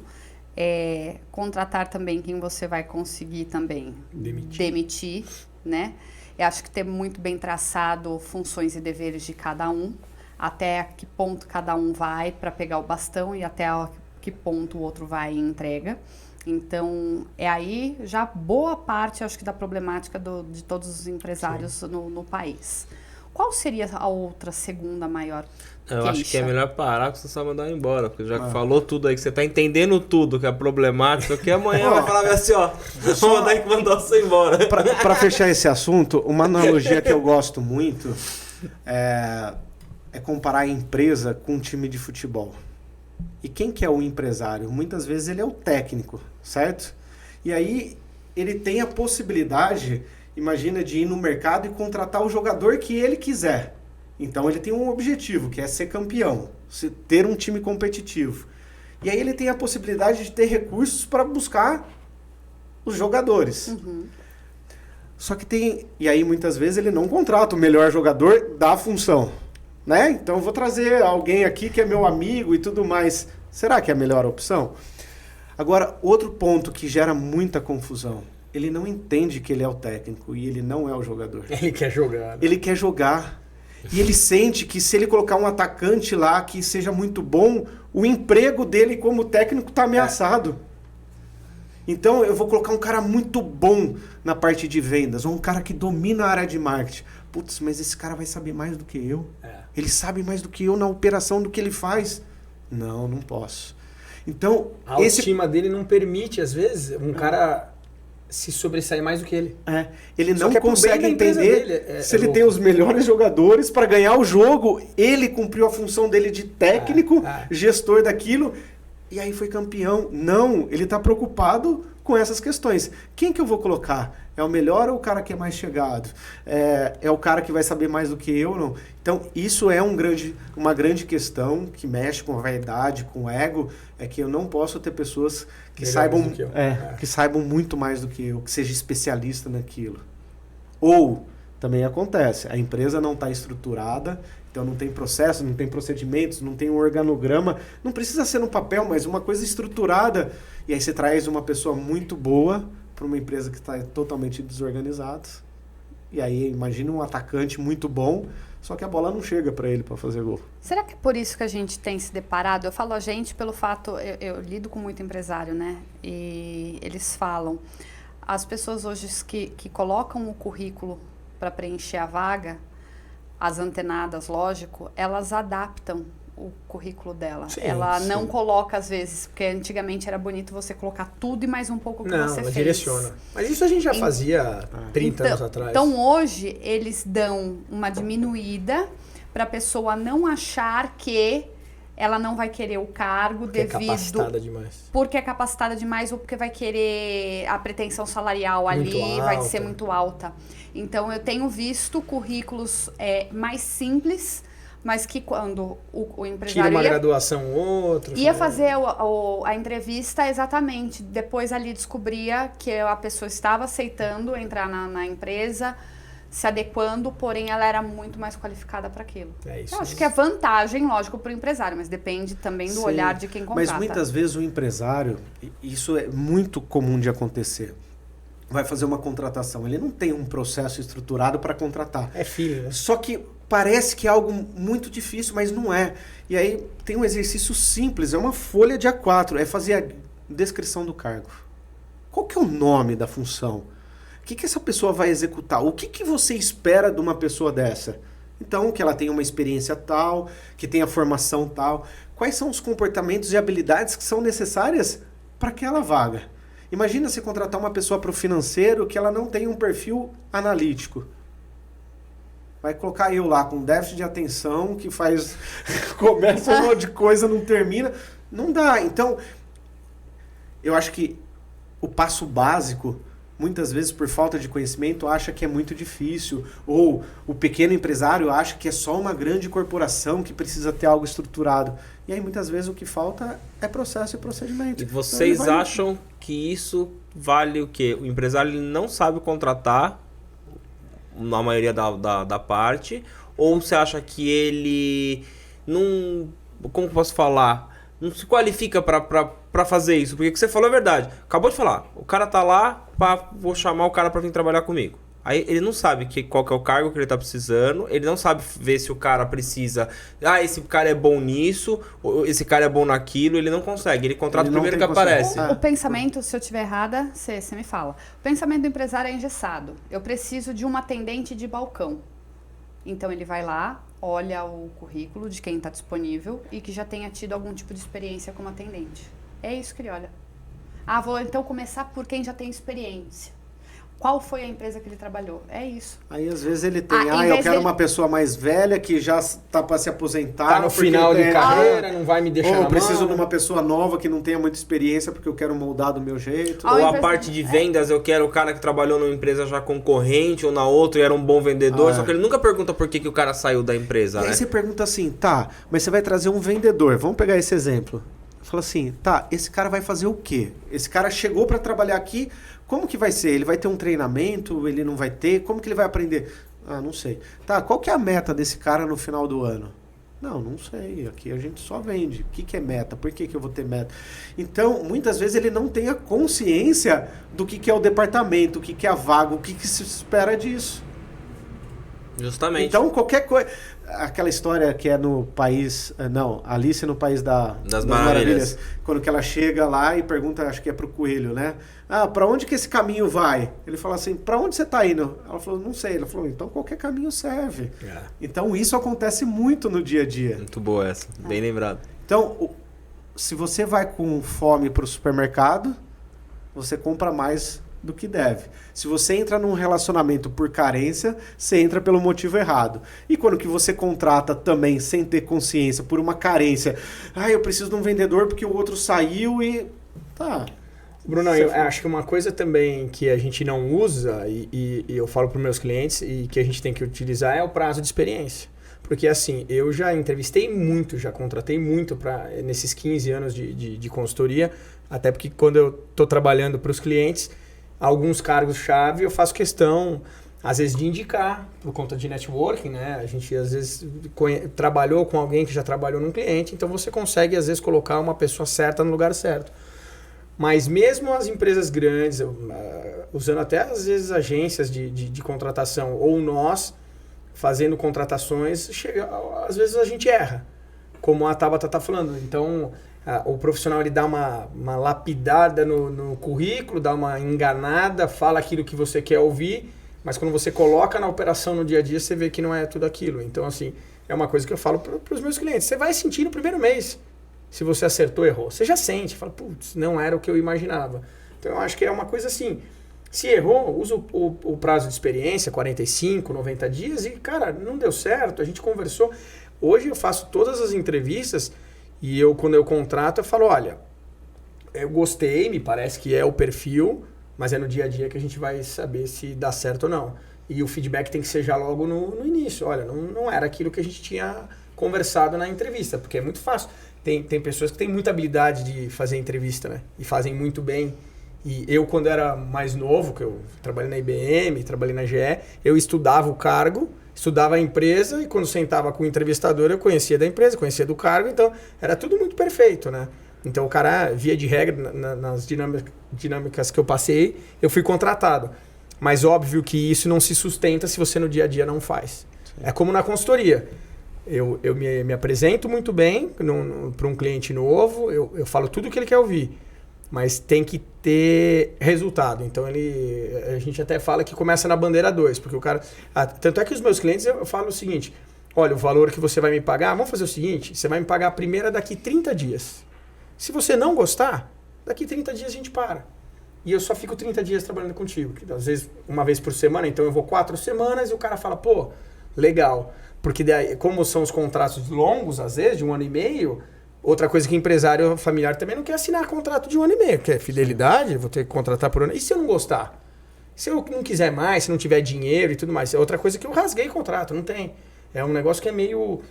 C: Contratar também quem você vai conseguir também demitir, né? Eu acho que ter muito bem traçado funções e deveres de cada um, até a que ponto cada um vai para pegar o bastão e até a que ponto o outro vai e entrega. Então, aí já boa parte, acho que, da problemática de todos os empresários no país. Qual seria a outra segunda maior
B: Eu
C: queixa?
B: acho que é melhor parar que você só mandar embora, porque já que falou tudo aí, que você tá entendendo tudo, que é problemático, aqui amanhã vai falar assim, ó, vou mandar que mandar você embora.
E: Para fechar esse assunto, uma analogia que eu gosto muito é comparar a empresa com um time de futebol. E quem que é o empresário? Muitas vezes ele é o técnico, certo? E aí ele tem a possibilidade, imagina, de ir no mercado e contratar o jogador que ele quiser. Então ele tem um objetivo, que é ser campeão, ter um time competitivo. E aí ele tem a possibilidade de ter recursos para buscar os jogadores. Só que e aí muitas vezes ele não contrata o melhor jogador da função, né? Então eu vou trazer alguém aqui que é meu amigo e tudo mais. Será que é a melhor opção? Agora, outro ponto que gera muita confusão. Ele não entende que ele é o técnico e ele não é o jogador.
D: Ele quer jogar.
E: Ele quer jogar. E ele sente que se ele colocar um atacante lá que seja muito bom, o emprego dele como técnico está ameaçado. Então eu vou colocar um cara muito bom na parte de vendas, ou um cara que domina a área de marketing. Putz, mas esse cara vai saber mais do que eu. Ele sabe mais do que eu na operação do que ele faz. Não posso. Então,
D: a autoestima dele não permite, às vezes, um cara se sobressair mais do que ele.
E: Ele não consegue entender se ele tem os melhores jogadores para ganhar o jogo. Ele cumpriu a função dele de técnico, gestor daquilo, e aí foi campeão. Não, ele está preocupado com essas questões. Quem que eu vou colocar? É o melhor ou o cara que é mais chegado? É o cara que vai saber mais do que eu? Não. Então, isso é uma grande questão que mexe com a vaidade, com o ego, é que eu não posso ter pessoas que saibam muito mais do que eu, que seja especialista naquilo. Ou, também acontece, a empresa não está estruturada, então não tem processo, não tem procedimentos, não tem um organograma, não precisa ser no papel, mas uma coisa estruturada, e aí você traz uma pessoa muito boa para uma empresa que está totalmente desorganizada, e aí imagina um atacante muito bom, só que a bola não chega para ele para fazer gol.
C: Será que é por isso que a gente tem se deparado? Eu falo a gente pelo fato, eu lido com muito empresário, né? E eles falam, as pessoas hoje que colocam o currículo para preencher a vaga, as antenadas, lógico, elas adaptam o currículo dela. Ela não coloca, às vezes, porque antigamente era bonito você colocar tudo e mais um pouco que você fez.
D: Direciona. Mas isso a gente já fazia 30 anos atrás.
C: Então, hoje, eles dão uma diminuída para a pessoa não achar que ela não vai querer o cargo
D: porque
C: devido...
D: é capacitada demais.
C: Porque é capacitada demais ou porque vai querer a pretensão salarial ali, vai ser muito alta. Então, eu tenho visto currículos mais simples, mas que quando o empresário
D: tira uma graduação outro...
C: Ia fazer a entrevista exatamente, depois ali descobria que a pessoa estava aceitando entrar na empresa, se adequando, porém ela era muito mais qualificada para aquilo. Eu acho que é vantagem, lógico, para o empresário, mas depende também do olhar de quem contrata.
E: Mas muitas vezes o empresário, isso é muito comum de acontecer, vai fazer uma contratação, ele não tem um processo estruturado para contratar.
D: É filho, né?
E: Só que parece que é algo muito difícil, mas não é. E aí tem um exercício simples, é uma folha de A4, é fazer a descrição do cargo. Qual que é o nome da função? O que essa pessoa vai executar? O que você espera de uma pessoa dessa? Então, que ela tenha uma experiência tal, que tenha formação tal. Quais são os comportamentos e habilidades que são necessárias para aquela vaga? Imagina se contratar uma pessoa para o financeiro que ela não tem um perfil analítico. Vai colocar eu lá com déficit de atenção, que faz... começa um monte de coisa, não termina. Não dá. Então, eu acho que o passo básico, muitas vezes por falta de conhecimento, acha que é muito difícil. Ou o pequeno empresário acha que é só uma grande corporação que precisa ter algo estruturado. E aí muitas vezes o que falta é processo e procedimento.
B: E vocês acham que isso vale o quê? O empresário ele não sabe contratar na maioria da parte, ou você acha que ele não, como posso falar, não se qualifica para fazer isso? Porque o que você falou é verdade. Acabou de falar, o cara tá lá, vou chamar o cara para vir trabalhar comigo. Aí ele não sabe qual que é o cargo que ele tá precisando, ele não sabe ver se o cara precisa, esse cara é bom nisso, ou esse cara é bom naquilo, ele não consegue, ele contrata o primeiro que aparece.
C: O pensamento, se eu estiver errada, você me fala. O pensamento do empresário é engessado. Eu preciso de uma atendente de balcão. Então ele vai lá, olha o currículo de quem está disponível e que já tenha tido algum tipo de experiência como atendente. É isso que ele olha. Vou então começar por quem já tem experiência. Qual foi a empresa que ele trabalhou? É isso.
E: Aí às vezes ele tem, eu quero uma pessoa mais velha que já está para se aposentar.
D: Tá no final de carreira, não vai me deixar na mão.
E: Ou eu preciso de uma pessoa nova que não tenha muita experiência porque eu quero moldar do meu jeito.
B: Ou a parte de vendas, eu quero o cara que trabalhou numa empresa já concorrente ou na outra e era um bom vendedor, só que ele nunca pergunta por que o cara saiu da empresa, né?
E: Aí você pergunta assim, mas você vai trazer um vendedor, vamos pegar esse exemplo. Fala assim, esse cara vai fazer o quê? Esse cara chegou para trabalhar aqui, como que vai ser? Ele vai ter um treinamento? Ele não vai ter? Como que ele vai aprender? Não sei. Qual que é a meta desse cara no final do ano? Não sei. Aqui a gente só vende. O que é meta? Por que eu vou ter meta? Então, muitas vezes ele não tem a consciência do que é o departamento, o que é a vaga, o que se espera disso.
B: Justamente.
E: Então, qualquer coisa... Aquela história que é no país... Alice no País das Maravilhas. Quando que ela chega lá e pergunta, acho que é pro coelho, né? Pra onde que esse caminho vai? Ele fala assim, pra onde você tá indo? Ela falou, não sei. Ela falou, então qualquer caminho serve. Então isso acontece muito no dia a dia.
B: Muito boa essa, bem lembrado.
E: Então, se você vai com fome pro supermercado, você compra mais do que deve. Se você entra num relacionamento por carência, você entra pelo motivo errado. E quando que você contrata também sem ter consciência por uma carência, eu preciso de um vendedor porque o outro saiu e...
D: Bruno, eu acho que uma coisa também que a gente não usa e eu falo para os meus clientes e que a gente tem que utilizar é o prazo de experiência. Porque assim, eu já entrevistei muito, já contratei muito nesses 15 anos de consultoria, até porque quando eu estou trabalhando para os clientes, alguns cargos-chave eu faço questão, às vezes, de indicar, por conta de networking, né? A gente, às vezes, trabalhou com alguém que já trabalhou num cliente, então você consegue, às vezes, colocar uma pessoa certa no lugar certo. Mas mesmo as empresas grandes, usando até, às vezes, agências de contratação, ou nós, fazendo contratações, às vezes a gente erra, como a Tabata está falando. Então... o profissional ele dá uma lapidada no currículo, dá uma enganada, fala aquilo que você quer ouvir, mas quando você coloca na operação no dia a dia, você vê que não é tudo aquilo. Então, assim, é uma coisa que eu falo para os meus clientes. Você vai sentir no primeiro mês se você acertou ou errou. Você já sente, fala, putz, não era o que eu imaginava. Então, eu acho que é uma coisa assim, se errou, usa o prazo de experiência, 45, 90 dias, e, cara, não deu certo, a gente conversou. Hoje eu faço todas as entrevistas... E quando eu contrato, eu falo, olha, eu gostei, me parece que é o perfil, mas é no dia a dia que a gente vai saber se dá certo ou não. E o feedback tem que ser já logo no início. Olha, não era aquilo que a gente tinha conversado na entrevista, porque é muito fácil. Tem pessoas que têm muita habilidade de fazer entrevista, né? E fazem muito bem. E eu, quando era mais novo, que eu trabalhei na IBM, trabalhei na GE, eu estudava o cargo, estudava a empresa e quando sentava com o entrevistador eu conhecia da empresa, conhecia do cargo, então era tudo muito perfeito, né? Então o cara, via de regra, nas dinâmicas que eu passei, eu fui contratado. Mas óbvio que isso não se sustenta se você no dia a dia não faz. Sim. É como na consultoria. Eu me apresento muito bem para um cliente novo, eu falo tudo o que ele quer ouvir. Mas tem que ter resultado. Então a gente até fala que começa na bandeira 2, porque o cara... tanto é que os meus clientes, eu falo o seguinte, olha, o valor que você vai me pagar, vamos fazer o seguinte, você vai me pagar a primeira daqui 30 dias. Se você não gostar, daqui 30 dias a gente para. E eu só fico 30 dias trabalhando contigo. Às vezes, uma vez por semana, então eu vou 4 semanas e o cara fala, legal. Porque daí, como são os contratos longos, às vezes, de 1 ano e meio... Outra coisa que empresário familiar também não quer assinar contrato de 1 ano e meio, que é fidelidade, vou ter que contratar por ano. E se eu não gostar? Se eu não quiser mais, se não tiver dinheiro e tudo mais? É outra coisa que eu rasguei contrato, não tem. É um negócio que é meio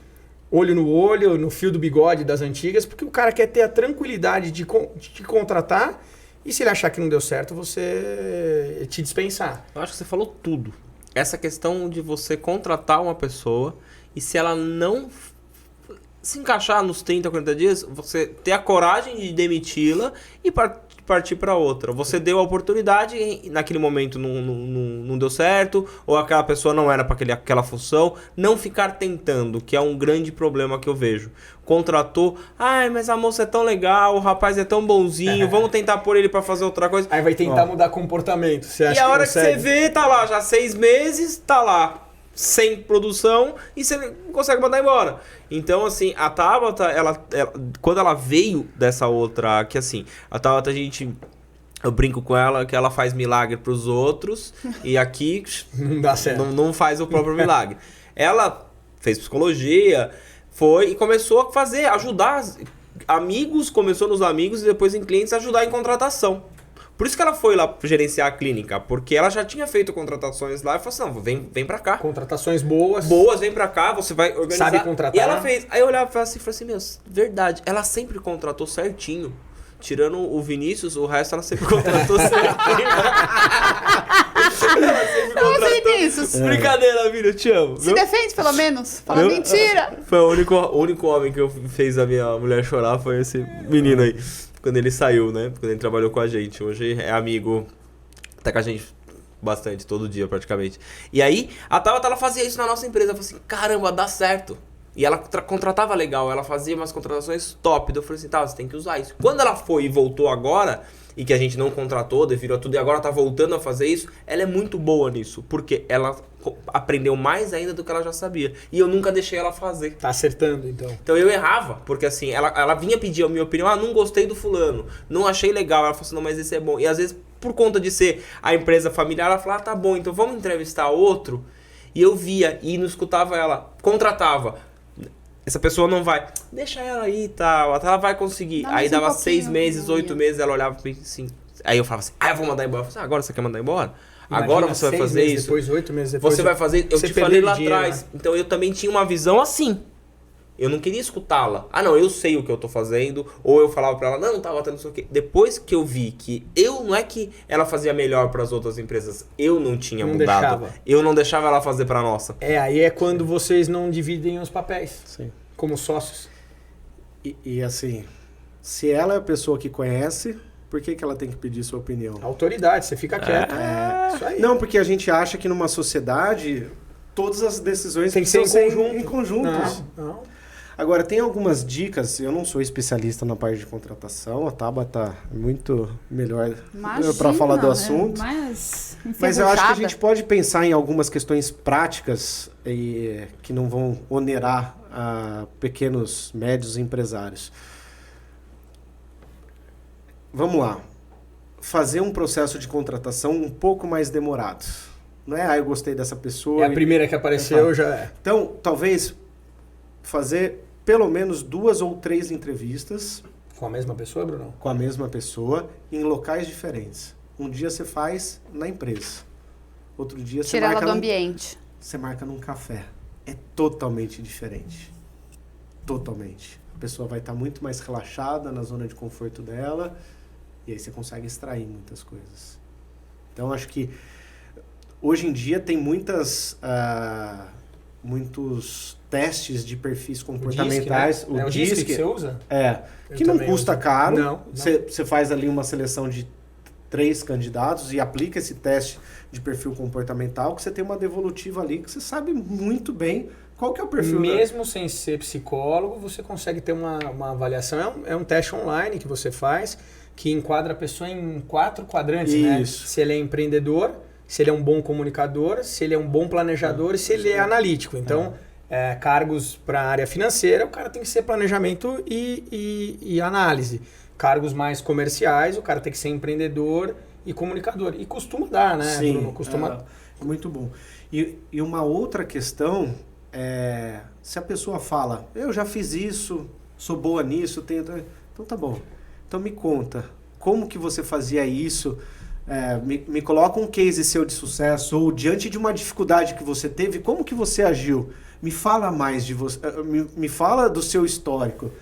D: olho no olho, no fio do bigode das antigas, porque o cara quer ter a tranquilidade de te contratar e se ele achar que não deu certo, você te dispensar.
B: Eu acho que você falou tudo. Essa questão de você contratar uma pessoa e se ela não se encaixar nos 30, 40 dias, você ter a coragem de demiti-la e partir para outra. Você deu a oportunidade e naquele momento não deu certo, ou aquela pessoa não era para aquela função. Não ficar tentando, que é um grande problema que eu vejo. Contratou, ai, mas a moça é tão legal, o rapaz é tão bonzinho, vamos tentar pôr ele para fazer outra coisa.
D: Aí vai tentar mudar comportamento. Você acha
B: e a hora que
D: consegue?
B: você vê, tá lá já 6 meses, tá lá sem produção e você não consegue mandar embora. Então, assim, a Tabata, ela, quando ela veio dessa outra, que assim, a Tabata, eu brinco com ela que ela faz milagre pros outros e aqui
D: Não dá certo.
B: não faz o próprio milagre. Ela fez psicologia, foi e começou a fazer, ajudar amigos, começou nos amigos e depois em clientes, ajudar em contratação. Por isso que ela foi lá gerenciar a clínica, porque ela já tinha feito contratações lá e falou assim, não, vem pra cá.
D: Contratações boas.
B: Boas, vem pra cá, você vai organizar.
D: Sabe contratar.
B: E ela fez. Aí eu olhava pra ela assim e falei assim, meu, verdade, ela sempre contratou certinho. Tirando o Vinícius, o resto ela sempre contratou certinho. Ela sempre
C: Ô,
B: contratou.
C: Vinícius,
B: Brincadeira, Vini, eu te amo.
C: se defende pelo menos. Fala mentira.
B: Foi o único homem que fez a minha mulher chorar, foi esse menino aí. Quando ele saiu, né? Quando ele trabalhou com a gente. Hoje é amigo, tá com a gente bastante, todo dia praticamente. E aí, a Tabata, ela fazia isso na nossa empresa. Ela falou assim, caramba, dá certo. E ela contratava legal, ela fazia umas contratações top. Eu falei assim, tá, você tem que usar isso. Quando ela foi e voltou agora, e que a gente não contratou devido a tudo, e agora tá voltando a fazer isso, ela é muito boa nisso. Porque ela aprendeu mais ainda do que ela já sabia. E eu nunca deixei ela fazer.
D: Tá acertando, então.
B: Então eu errava, porque assim, ela vinha pedir a minha opinião, não gostei do fulano, não achei legal. Ela falou assim, não, mas esse é bom. E às vezes, por conta de ser a empresa familiar, ela falava, tá bom, então vamos entrevistar outro. E eu via, e não escutava ela, contratava. Essa pessoa não vai, deixa ela aí e tal, ela vai conseguir.
C: Dá
B: Aí
C: mais um
B: dava
C: pouquinho,
B: 6 meses, 8
C: ia.
B: meses, ela olhava pra mim assim. Aí eu falava assim, eu vou mandar embora. Eu falei assim, agora você quer mandar embora?
D: Imagina,
B: Agora você vai
D: 6
B: fazer
D: meses
B: isso?
D: Depois, 8 meses depois.
B: Você vai fazer, eu
D: você
B: te falei lá
D: dinheiro,
B: atrás.
D: né?
B: Então eu também tinha uma visão assim. Eu não queria escutá-la. Ah, não, eu sei o que eu tô fazendo. Ou eu falava pra ela, não, tá batendo isso aqui. Depois que eu vi que não é que ela fazia melhor pras outras empresas, eu não tinha
D: Não
B: mudado.
D: deixava.
B: Eu não deixava ela fazer pra nossa.
D: Aí é quando vocês não dividem os papéis.
E: Sim.
D: Como sócios.
E: E assim, se ela é a pessoa que conhece, por que ela tem que pedir sua opinião?
D: Autoridade, você fica quieto. Isso aí.
E: Não, porque a gente acha que numa sociedade todas as decisões
D: Tem que ser
E: precisam
D: em conjunto.
E: em conjunto.
D: Não.
E: Agora, tem algumas dicas, eu não sou especialista na parte de contratação, a Tabata é muito melhor para falar do assunto.
C: Mas
E: Mas eu acho que a gente pode pensar em algumas questões práticas que não vão onerar a pequenos, médios empresários. Vamos lá. Fazer um processo de contratação um pouco mais demorado. Não é, eu gostei dessa pessoa.
D: É a primeira que apareceu, já é.
E: Então, talvez fazer pelo menos 2 ou 3 entrevistas
D: Com a mesma pessoa, Bruno?
E: com a mesma pessoa em locais diferentes. Um dia você faz na empresa. Outro dia você
C: Tirar ela
E: marca
C: do
E: num-
C: ambiente.
E: Você marca num café. É totalmente diferente. Totalmente. A pessoa vai estar muito mais relaxada na zona de conforto dela e aí você consegue extrair muitas coisas. Então, acho que hoje em dia tem muitos testes de perfis comportamentais.
D: O DISC que você usa?
E: Que
D: Eu
E: não
D: também
E: custa
D: uso.
E: caro.
D: Não.
E: Você faz ali uma seleção de 3 candidatos e aplica esse teste de perfil comportamental, que você tem uma devolutiva ali que você sabe muito bem qual que é o perfil.
D: Mesmo sem ser psicólogo, você consegue ter uma avaliação. É um teste online que você faz, que enquadra a pessoa em 4 quadrantes, né?
E: Isso.
D: Se ele é empreendedor, se ele é um bom comunicador, se ele é um bom planejador e se ele é analítico. Então, cargos para a área financeira, o cara tem que ser planejamento e análise. Cargos mais comerciais, o cara tem que ser empreendedor e comunicador. E costuma dar, né,
E: Sim,
D: Bruno? Costuma...
E: muito bom. E uma outra questão é, se a pessoa fala, eu já fiz isso, sou boa nisso, tenho... Então tá bom. Então me conta, como que você fazia isso? Me coloca um case seu de sucesso, ou diante de uma dificuldade que você teve, como que você agiu? Me fala mais de você, me fala do seu histórico.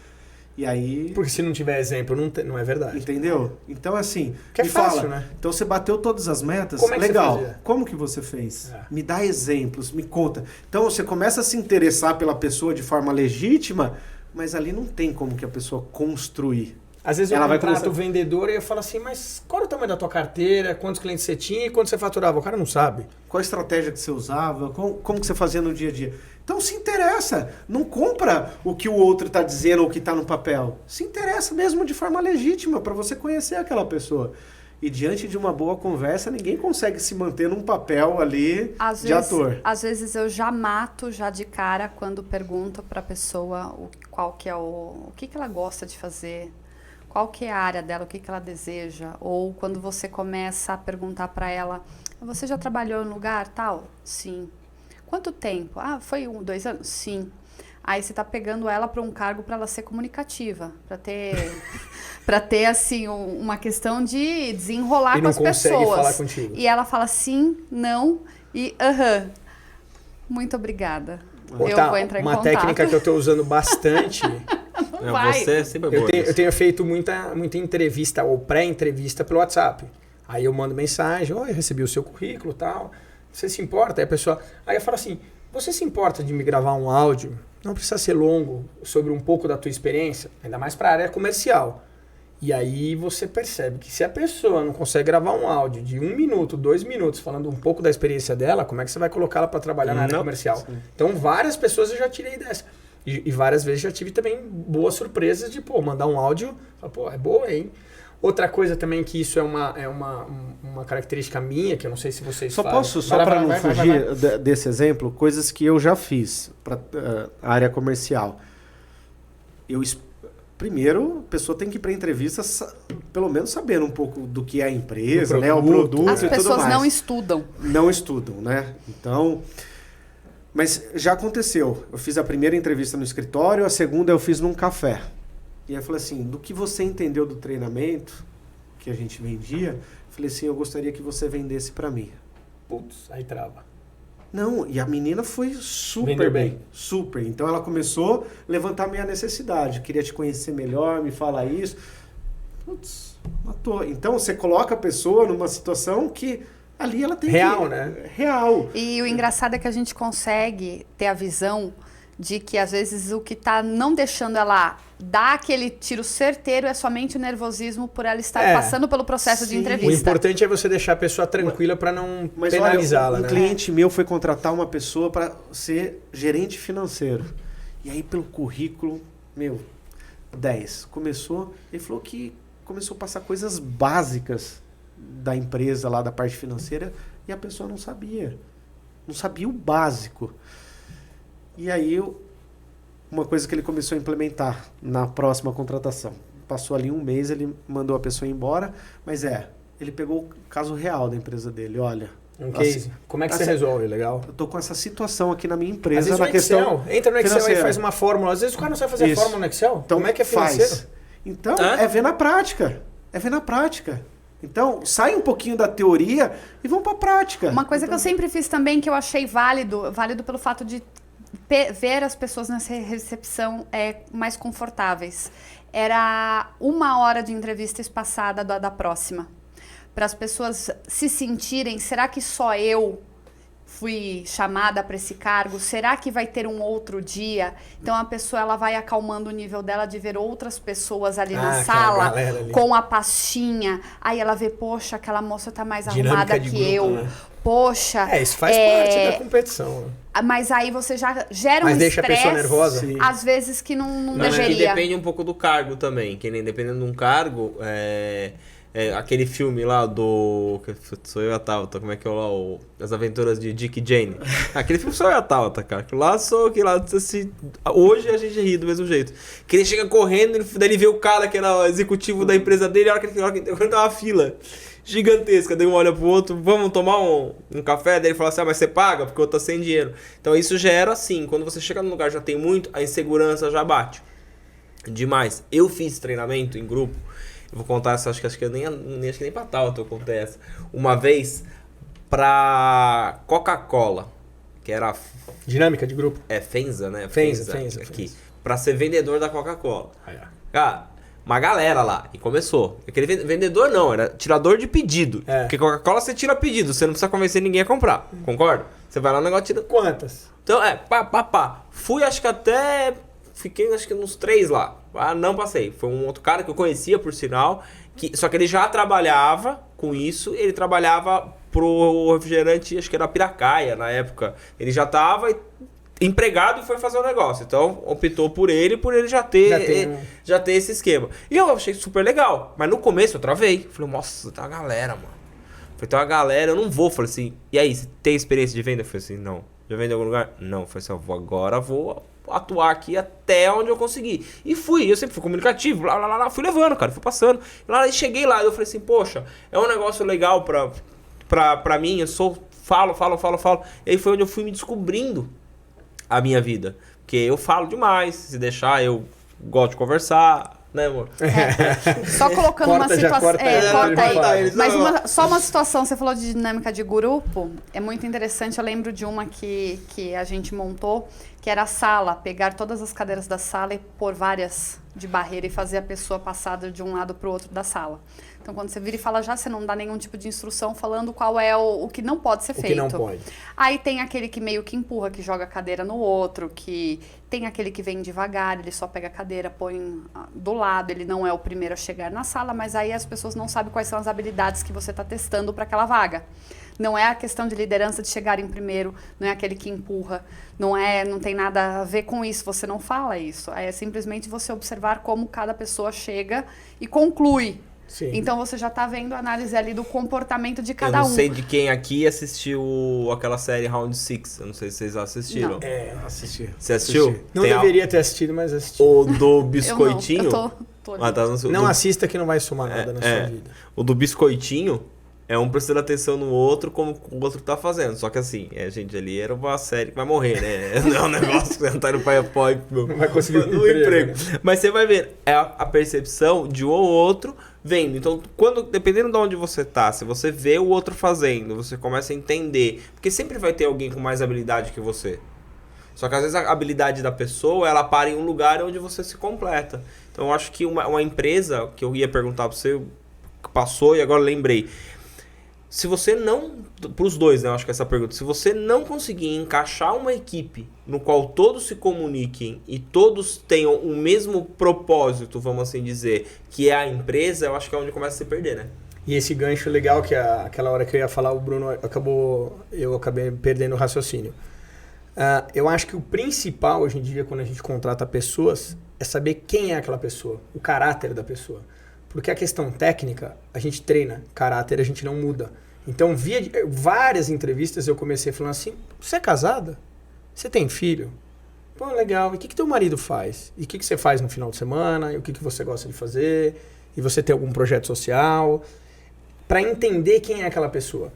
E: E aí...
D: Porque se não tiver exemplo, não é verdade.
E: Entendeu? Então, assim,
D: que
E: me
D: é fácil,
E: fala.
D: né?
E: Então, você bateu todas as metas?
D: Como é que
E: legal.
D: você fazia?
E: Como que você fez?
D: É.
E: Me dá exemplos, me conta. Então, você começa a se interessar pela pessoa de forma legítima, mas ali não tem como que a pessoa construir.
D: Às vezes eu
E: Ela vai
D: contrato
E: começar-
D: o vendedor e eu falo assim, mas qual era o tamanho da tua carteira, quantos clientes você tinha e quanto você faturava? O cara não sabe.
E: Qual a estratégia que você usava? Como que você fazia no dia a dia? Então se interessa. Não compra o que o outro está dizendo ou o que está no papel. Se interessa mesmo de forma legítima para você conhecer aquela pessoa. E diante de uma boa conversa, ninguém consegue se manter num papel ali ator.
C: Às vezes eu já mato já de cara quando pergunto para a pessoa o que ela gosta de fazer, qual que é a área dela, o que ela deseja. Ou quando você começa a perguntar para ela, você já trabalhou em lugar tal? Sim. Quanto tempo? Ah, foi 1, 2 anos? Sim. Aí você está pegando ela para um cargo para ela ser comunicativa, para ter assim uma questão de desenrolar
D: E
C: com
D: não
C: as
D: consegue
C: pessoas.
D: falar contigo.
C: E ela fala sim, não e aham. Muito obrigada. Eu vou entrar em
D: uma
C: contato.
D: técnica que eu estou usando bastante.
C: Vai.
B: Você é sempre boa.
D: Eu tenho feito muita entrevista ou pré-entrevista pelo WhatsApp. Aí eu mando mensagem, oi, recebi o seu currículo e tal. Você se importa? Aí a pessoa... Aí eu falo assim, você se importa de me gravar um áudio? Não precisa ser longo, sobre um pouco da tua experiência, ainda mais para a área comercial. E aí você percebe que se a pessoa não consegue gravar um áudio de 1 minuto, 2 minutos, falando um pouco da experiência dela, como é que você vai colocá-la para trabalhar na área comercial? Sim. Então várias pessoas eu já tirei dessa. E várias vezes já tive também boas surpresas de, mandar um áudio, é boa, hein? Outra coisa também que isso é uma característica minha, que eu não sei se vocês fazem.
E: Só para não fugir desse exemplo, coisas que eu já fiz para a área comercial. Primeiro, a pessoa tem que ir para a entrevista pelo menos sabendo um pouco do que é a empresa, o produto
C: As
E: e tudo mais.
C: pessoas não estudam.
E: Não estudam, né? Então... Mas já aconteceu. Eu fiz a primeira entrevista no escritório, a segunda eu fiz num café. E aí eu falei assim, do que você entendeu do treinamento que a gente vendia, eu falei assim, eu gostaria que você vendesse para mim.
D: Putz, aí trava.
E: Não, e a menina foi super
D: Vendeu
E: bem. Super. Então ela começou a levantar minha necessidade. Queria te conhecer melhor, me falar isso. Putz, matou. Então você coloca a pessoa numa situação que ali ela tem
D: real, né?
E: Real.
C: E o engraçado é que a gente consegue ter a visão de que às vezes o que está não deixando ela dar aquele tiro certeiro é somente o nervosismo por ela estar passando pelo processo de entrevista.
D: O importante é você deixar a pessoa tranquila para não penalizá-la.
E: Um cliente meu foi contratar uma pessoa para ser gerente financeiro. E aí pelo currículo, 10. Ele falou que começou a passar coisas básicas da empresa lá, da parte financeira, e a pessoa não sabia. Não sabia o básico. E aí, uma coisa que ele começou a implementar na próxima contratação. Passou ali 1 mês, ele mandou a pessoa embora, mas ele pegou o caso real da empresa dele. Olha...
D: Um case. Assim, como é que você resolve? Legal.
E: Eu tô com essa situação aqui na minha empresa.
D: Às vezes
E: na questão
D: Excel. Entra no Excel
E: financeira.
D: e faz uma fórmula. Às vezes o cara não sabe fazer fórmula no Excel.
E: Então,
D: como é que é financeiro?
E: Então, é ver na prática. Então, sai um pouquinho da teoria e vamos para a prática.
C: Uma coisa que eu sempre fiz também, que eu achei válido pelo fato de ver as pessoas nessa recepção mais confortáveis. Era 1 hora de entrevista espaçada da próxima. Para as pessoas se sentirem, será que só eu fui chamada para esse cargo? Será que vai ter um outro dia? Então a pessoa ela vai acalmando o nível dela de ver outras pessoas ali na sala ali, com a pastinha. Aí ela vê, poxa, aquela moça tá mais arrumada que eu. Né? Poxa.
D: Isso faz parte da competição.
C: Mas aí você já gera
D: mas
C: um
D: deixa
C: estresse,
D: a pessoa nervosa?
C: Às vezes que não deveria.
B: Depende um pouco do cargo também. Que nem dependendo de um cargo, aquele filme lá do... Sou eu e a Tabata, como é que é lá? As Aventuras de Dick e Jane. Aquele filme Sou eu e a Tabata, cara. Hoje a gente ri do mesmo jeito. Que ele chega correndo, daí ele vê o cara que era o executivo da empresa dele, a hora que ele tá uma fila gigantesca, daí um olha pro outro, vamos tomar um café? Daí ele fala assim, mas você paga? Porque eu tô sem dinheiro. Então isso gera assim, quando você chega num lugar já tem muito, a insegurança já bate. demais. Eu fiz treinamento em grupo, eu vou contar essa, acho que nem pra tal eu contei essa. Uma vez pra Coca-Cola, que era...
D: Dinâmica de grupo.
B: Fenza, né?
D: Fenza.
B: Aqui. Pra ser vendedor da Coca-Cola. Cara, uma galera lá. E começou. Aquele vendedor não, era tirador de pedido. Porque Coca-Cola você tira pedido, você não precisa convencer ninguém a comprar. Concorda? Você vai lá no negócio e tira...
D: Quantas?
B: Então, pá. Fui, acho que até... Fiquei, acho que uns 3 lá. Não passei. Foi um outro cara que eu conhecia, por sinal. Só que ele já trabalhava com isso. Ele trabalhava pro refrigerante, acho que era Piracaia, na época. Ele já tava empregado e foi fazer o negócio. Então, optou por ele já ter esse esquema. E eu achei super legal. Mas no começo eu travei. Falei, nossa, tem uma galera, mano. Falei, tem uma galera, eu não vou. Falei assim, e aí, você tem experiência de venda? Eu falei assim, não. Já vendeu em algum lugar? Não. Falei assim, agora vou atuar aqui até onde eu conseguir. E fui, eu sempre fui comunicativo, fui levando, cara, fui passando. E cheguei lá, eu falei assim, poxa, é um negócio legal pra mim, falo. E aí foi onde eu fui me descobrindo a minha vida. Porque eu falo demais, se deixar, eu gosto de conversar, né, amor?
C: Só colocando uma situação... corta aí. Mas só uma situação, você falou de dinâmica de grupo, é muito interessante, eu lembro de uma que a gente montou, que era a sala, pegar todas as cadeiras da sala e pôr várias de barreira e fazer a pessoa passar de um lado para o outro da sala. Então, quando você vira e fala já, você não dá nenhum tipo de instrução falando qual é o que não pode ser feito.
D: O que não pode.
C: Aí tem aquele que meio que empurra, que joga a cadeira no outro, que tem aquele que vem devagar, ele só pega a cadeira, põe do lado, ele não é o primeiro a chegar na sala, mas aí as pessoas não sabem quais são as habilidades que você está testando para aquela vaga. Não é a questão de liderança de chegar em primeiro, não é aquele que empurra, não tem nada a ver com isso, você não fala isso. É simplesmente você observar como cada pessoa chega e conclui.
D: Sim.
C: Então você já está vendo a análise ali do comportamento de cada um.
B: Eu não sei de quem aqui assistiu aquela série Round 6, eu não sei se vocês assistiram.
C: Não.
E: Assisti.
B: Você assistiu?
D: Não deveria ter assistido, mas assisti.
B: O do biscoitinho?
C: Eu tô
D: não assista que não vai somar nada na sua vida.
B: O do biscoitinho é um prestando atenção no outro como o outro tá fazendo. Só que assim, gente, ali era uma série que vai morrer, né? Não é um negócio que você não tá no pai
D: não vai conseguir
B: no emprego. Mas você vai ver, é a percepção de um ou outro vendo. Então, dependendo de onde você tá, se você vê o outro fazendo, você começa a entender. Porque sempre vai ter alguém com mais habilidade que você. Só que às vezes a habilidade da pessoa, ela para em um lugar onde você se completa. Então, eu acho que uma empresa, que eu ia perguntar pra você, passou e agora lembrei. Se você não, pros dois, né, eu acho que essa pergunta, se você não conseguir encaixar uma equipe no qual todos se comuniquem e todos tenham o mesmo propósito, vamos assim dizer, que é a empresa, eu acho que é onde começa a se perder, né?
D: E esse gancho legal, que aquela hora que eu ia falar, o Bruno eu acabei perdendo o raciocínio. Eu acho que o principal hoje em dia, quando a gente contrata pessoas, é saber quem é aquela pessoa, o caráter da pessoa. Porque a questão técnica, a gente treina, caráter a gente não muda. Então, via várias entrevistas eu comecei falando assim, você é casada? Você tem filho? Pô, legal. E o que teu marido faz? E o que você faz no final de semana? E o que você gosta de fazer? E você tem algum projeto social? Para entender quem é aquela pessoa.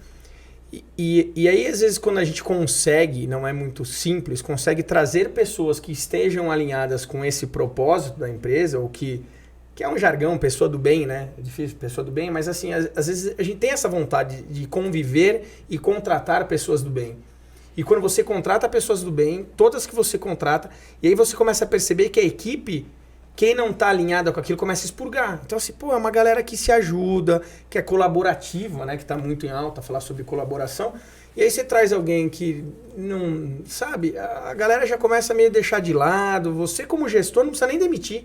D: E aí, às vezes, quando a gente consegue, não é muito simples, consegue trazer pessoas que estejam alinhadas com esse propósito da empresa, ou que é um jargão, pessoa do bem, né? É difícil, pessoa do bem, mas assim, às vezes a gente tem essa vontade de conviver e contratar pessoas do bem. E quando você contrata pessoas do bem, todas que você contrata, e aí você começa a perceber que a equipe, quem não está alinhada com aquilo, começa a expurgar. Então assim, é uma galera que se ajuda, que é colaborativa, né? Que está muito em alta, falar sobre colaboração. E aí você traz alguém que não, sabe? A galera já começa a meio deixar de lado, você como gestor não precisa nem demitir.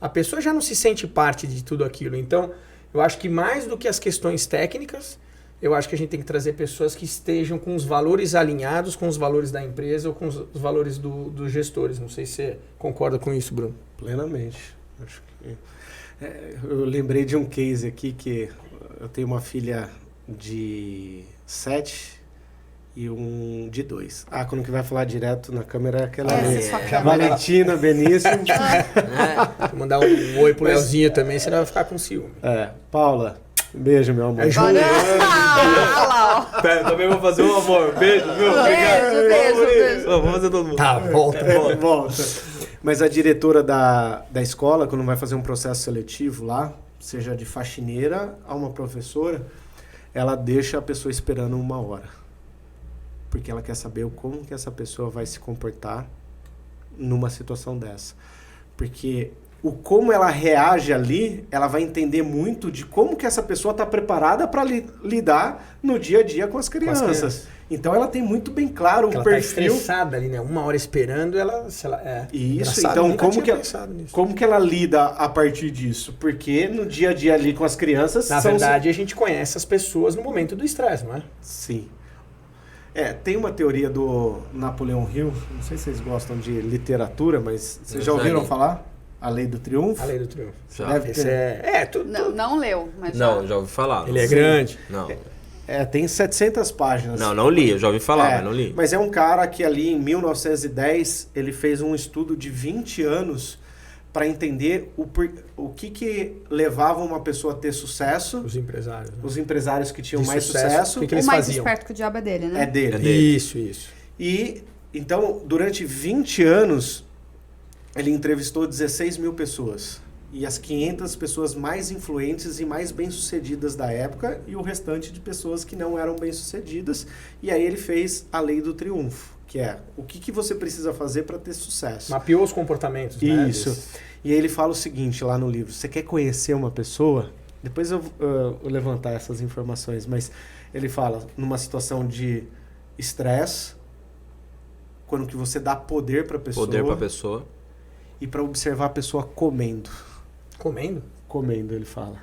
D: A pessoa já não se sente parte de tudo aquilo. Então, eu acho que mais do que as questões técnicas, eu acho que a gente tem que trazer pessoas que estejam com os valores alinhados com os valores da empresa ou com os valores dos gestores. Não sei se você concorda com isso, Bruno.
E: Plenamente. Acho que... eu lembrei de um case aqui que eu tenho uma filha de 7 e um de 2. Quando que vai falar direto na câmera é aquela Valentina Benício.
D: Vou mandar um oi pro Leozinho também, senão vai ficar com ciúme.
E: Paula, beijo, meu amor.
B: Pera, também vou fazer um amor. Beijo, viu? Obrigado.
C: Beijo.
B: Vamos fazer todo mundo.
D: Tá, volta.
E: Mas a diretora da escola, quando vai fazer um processo seletivo lá, seja de faxineira a uma professora, ela deixa a pessoa esperando 1 hora. Porque ela quer saber como que essa pessoa vai se comportar numa situação dessa. Porque o como ela reage ali, ela vai entender muito de como que essa pessoa está preparada para lidar no dia a dia com as crianças. Então ela tem muito bem claro o perfil.
D: Ela tá estressada ali, né? 1 hora esperando,
E: Isso, então como que ela lida a partir disso? Porque no dia a dia ali com as crianças...
D: Na verdade, a gente conhece as pessoas no momento do estresse, não é?
E: Sim. Tem uma teoria do Napoleão Hill, não sei se vocês gostam de literatura, mas vocês já ouviram falar? A Lei do Triunfo?
D: A Lei do Triunfo.
E: Deve ter.
C: Não leu, mas
B: Não, já ouvi falar.
D: Ele é grande.
B: Não.
E: Tem 700 páginas.
B: Não li, eu já ouvi falar, mas não li.
E: Mas é um cara que ali em 1910, ele fez um estudo de 20 anos para entender o que levava uma pessoa a ter sucesso.
D: Os empresários. Né?
E: Os empresários que tinham
D: de
E: mais
D: sucesso. O que
C: o
D: eles
C: mais
D: faziam?
C: esperto que o diabo é dele, né?
E: É dele.
D: Isso.
E: E, então, durante 20 anos, ele entrevistou 16 mil pessoas. E as 500 pessoas mais influentes e mais bem-sucedidas da época e o restante de pessoas que não eram bem-sucedidas. E aí ele fez a Lei do Triunfo, que é o que você precisa fazer para ter sucesso.
D: Mapeou os comportamentos, né?
E: Isso. E aí ele fala o seguinte lá no livro, você quer conhecer uma pessoa? Depois eu vou levantar essas informações, mas ele fala numa situação de estresse, quando que você dá poder para a pessoa.
B: Poder pra pessoa.
E: E para observar a pessoa comendo.
D: Comendo?
E: Comendo, ele fala.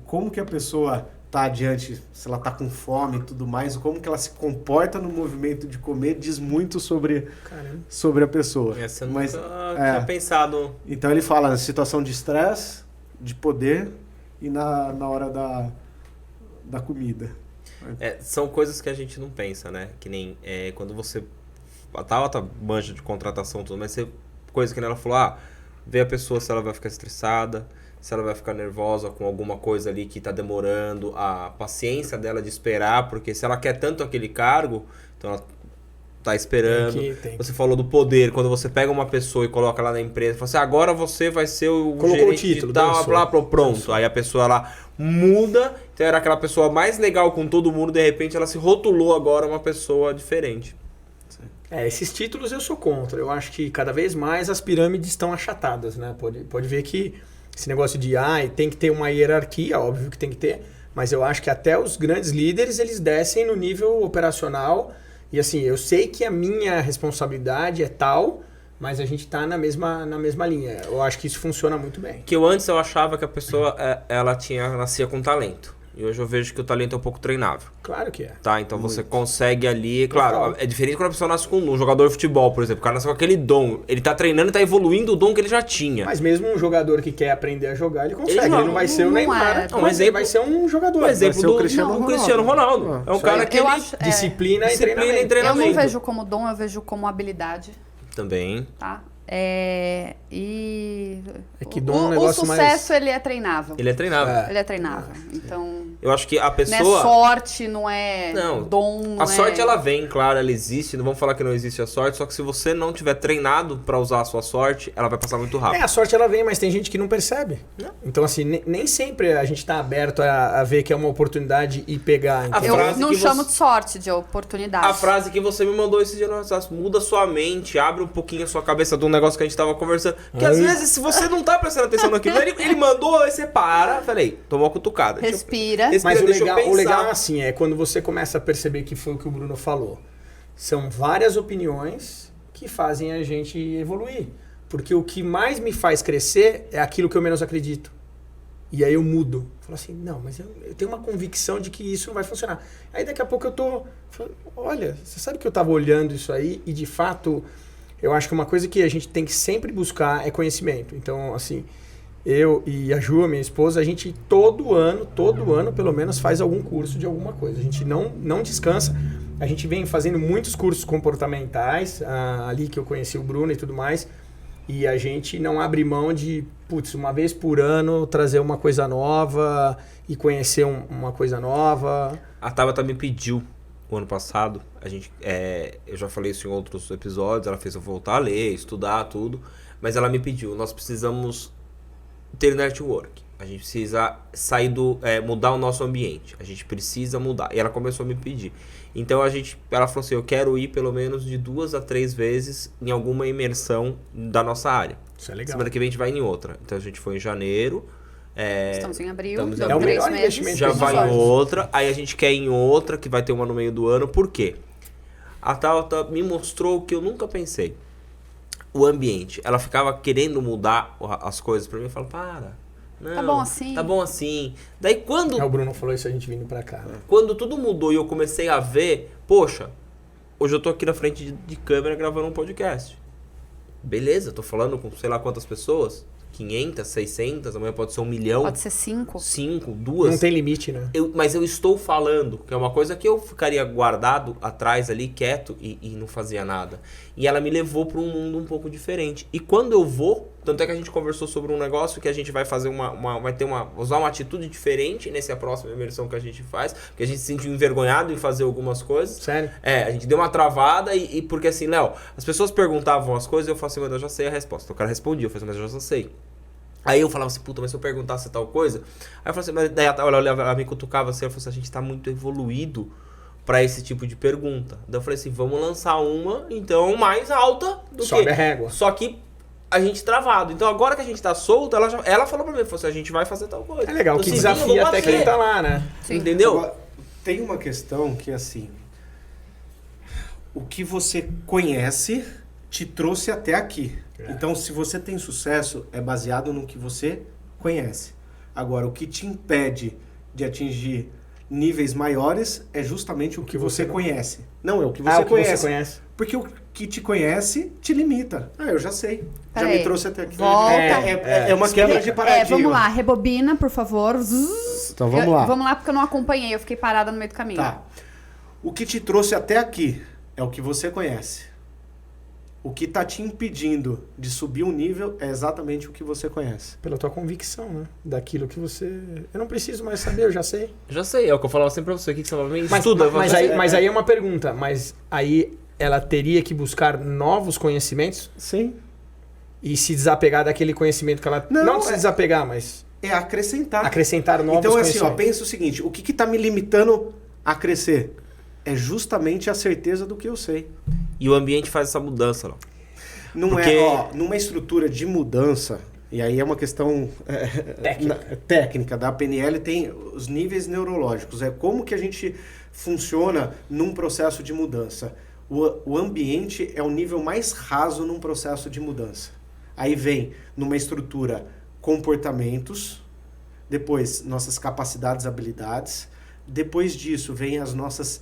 E: Como que a pessoa tá adiante, se ela tá com fome e tudo mais, como que ela se comporta no movimento de comer, diz muito sobre a pessoa.
B: Essa eu
E: Mas,
B: nunca tinha pensado.
E: Então ele fala na situação de estresse, de poder e na hora da comida.
B: São coisas que a gente não pensa, né? Que nem quando você... A Tabata manja de contratação e tudo, mas coisa que ela falou, vê a pessoa se ela vai ficar estressada, se ela vai ficar nervosa com alguma coisa ali que tá demorando, a paciência dela de esperar, porque se ela quer tanto aquele cargo, então ela tá esperando. Você falou do poder, quando você pega uma pessoa e coloca lá na empresa, fala assim, agora você vai ser o gerente
D: título,
B: de tal, pronto. Aí a pessoa lá muda, então era aquela pessoa mais legal com todo mundo, de repente ela se rotulou agora uma pessoa diferente.
D: Esses títulos eu sou contra. Eu acho que cada vez mais as pirâmides estão achatadas, né? Pode ver que esse negócio de tem que ter uma hierarquia, óbvio que tem que ter, mas eu acho que até os grandes líderes, eles descem no nível operacional e assim, eu sei que a minha responsabilidade é tal, mas a gente tá na mesma linha. Eu acho que isso funciona muito bem.
B: Que antes eu achava que a pessoa nascia com talento. E hoje eu vejo que o talento é um pouco treinável.
D: Claro que é.
B: Tá, então você consegue ali... Claro, é diferente quando a pessoa nasce com um jogador de futebol, por exemplo. O cara nasce com aquele dom. Ele tá treinando e tá evoluindo o dom que ele já tinha.
D: Mas mesmo um jogador que quer aprender a jogar, ele consegue. Ele não vai ser o Neymar.
B: Ele
D: vai ser um jogador.
B: Um exemplo do
D: Cristiano
B: Ronaldo. É um cara que
D: disciplina e treinamento.
C: Eu não vejo como dom, eu vejo como habilidade.
B: Também.
C: Tá?
D: Que dom é um negócio
C: o sucesso, ele é treinável.
B: Ele é treinável.
C: Ele é treinável. Então...
B: Eu acho que a pessoa...
C: Não é sorte, não é dom,
B: A sorte, ela vem, claro, ela existe. Não vamos falar que não existe a sorte, só que se você não tiver treinado pra usar a sua sorte, ela vai passar muito rápido.
D: A sorte ela vem, mas tem gente que não percebe. Não. Então, assim, nem sempre a gente tá aberto a ver que é uma oportunidade e pegar. Então,
C: eu não chamo de sorte, de oportunidade.
B: A frase que você me mandou esse dia no WhatsApp, muda sua mente, abre um pouquinho a sua cabeça de um negócio que a gente tava conversando. Porque às vezes, se você não tá prestando atenção naquilo, ele mandou, aí você para. Falei, tomou uma cutucada.
C: Respira.
D: Mas o legal assim, é quando você começa a perceber que foi o que o Bruno falou. São várias opiniões que fazem a gente evoluir. Porque o que mais me faz crescer é aquilo que eu menos acredito. E aí eu mudo. Falo assim, não, mas eu tenho uma convicção de que isso não vai funcionar. Aí daqui a pouco eu tô... Olha, você sabe que eu tava olhando isso aí e de fato... Eu acho que uma coisa que a gente tem que sempre buscar é conhecimento. Então, assim, eu e a Ju, minha esposa, a gente todo ano, pelo menos, faz algum curso de alguma coisa. A gente não descansa. A gente vem fazendo muitos cursos comportamentais, ali que eu conheci o Bruno e tudo mais. E a gente não abre mão de, uma vez por ano, trazer uma coisa nova e conhecer uma coisa nova.
B: A Tabata me pediu o ano passado, a gente, eu já falei isso em outros episódios, ela fez eu voltar a ler, estudar, tudo, mas ela me pediu, nós precisamos ter network, a gente precisa sair mudar o nosso ambiente, a gente precisa mudar, e ela começou a me pedir. Então ela falou assim, eu quero ir pelo menos de 2 a 3 vezes em alguma imersão da nossa área.
D: Isso é legal.
B: Semana que vem a gente vai em outra. Então a gente foi em janeiro.
C: Estamos em abril,
B: estamos em
C: deu
D: É o
C: 3
D: melhor
C: meses.
D: investimento
B: Já
D: que
B: vai
D: faz.
B: em outra, aí a gente quer ir em outra, que vai ter uma no meio do ano. Por quê? A Tauta me mostrou o que eu nunca pensei. O ambiente. Ela ficava querendo mudar as coisas pra mim. Eu falo, para. Não,
C: Tá bom assim.
B: Tá bom assim. Daí quando,
D: O Bruno falou isso a gente vindo pra cá, né?
B: quando tudo mudou e eu comecei a ver, poxa, hoje eu tô aqui na frente de câmera gravando um podcast. Beleza, tô falando com sei lá quantas pessoas. 500, 600, amanhã pode ser 1 milhão.
C: Pode ser 5.
B: 5, 2.
D: Não tem limite, né?
B: Mas eu estou falando, que é uma coisa que eu ficaria guardado atrás ali, quieto, e não fazia nada. E ela me levou para um mundo um pouco diferente. E quando eu vou, tanto é que a gente conversou sobre um negócio que a gente vai fazer usar uma atitude diferente nessa próxima imersão que a gente faz, porque a gente se sentiu envergonhado em fazer algumas coisas.
D: Sério?
B: A gente deu uma travada e porque assim, Léo, as pessoas perguntavam as coisas e eu falava assim, mas eu já sei a resposta. O cara respondia, eu falei assim, mas eu já sei. Aí eu falava assim, puta, mas se eu perguntasse tal coisa... Aí eu falava assim, mas daí ela me cutucava assim, ela falou assim, a gente tá muito evoluído pra esse tipo de pergunta. Daí eu falei assim, vamos lançar uma, então, mais alta do
D: Sobe
B: que...
D: a régua.
B: Só que a gente travado. Então agora que a gente tá solto, ela falou pra mim, falou assim, a gente vai fazer tal coisa.
D: É legal,
B: Então,
D: que
B: se
D: desafia
B: vir, eu vou
D: até
B: bater.
D: quem tá lá, né?
C: Sim.
B: Entendeu?
E: Agora, tem uma questão que, assim, o que você conhece te trouxe até aqui. Então, se você tem sucesso, é baseado no que você conhece. Agora, o que te impede de atingir níveis maiores é justamente o que você conhece. Não, é o que você
D: o que
E: conhece.
D: você conhece.
E: Porque o que te conhece te limita. Ah, eu já sei. Já
C: Peraí.
E: me trouxe até aqui.
C: Volta.
E: É uma quebra de paradigma.
C: Vamos lá, rebobina, por favor. Zzz.
E: Então, vamos lá.
C: Vamos lá, porque eu não acompanhei, eu fiquei parada no meio do caminho.
E: Tá. O que te trouxe até aqui é o que você conhece. O que está te impedindo de subir um nível é exatamente o que você conhece.
D: Pela tua convicção, né? Daquilo que você... Eu não preciso mais saber, eu já sei.
B: Já sei, é o que eu falava sempre pra você. O que você falava?
D: Mas,
B: Estuda.
D: mas aí é uma pergunta. Mas aí ela teria que buscar novos conhecimentos
E: Sim.
D: e se desapegar daquele conhecimento que ela...
E: Não,
D: se desapegar, mas
E: É acrescentar.
D: acrescentar novos
E: Então, assim,
D: conhecimentos.
E: ó, pensa o seguinte. O que está me limitando a crescer? É justamente a certeza do que eu sei.
B: E o ambiente faz essa mudança, não.
E: Não
B: Porque-
E: é, ó, numa estrutura de mudança, e aí é uma questão técnica, da PNL tem os níveis neurológicos, é como que a gente funciona num processo de mudança. O ambiente é o nível mais raso num processo de mudança. Aí vem numa estrutura comportamentos, depois nossas capacidades, habilidades, depois disso vem as nossas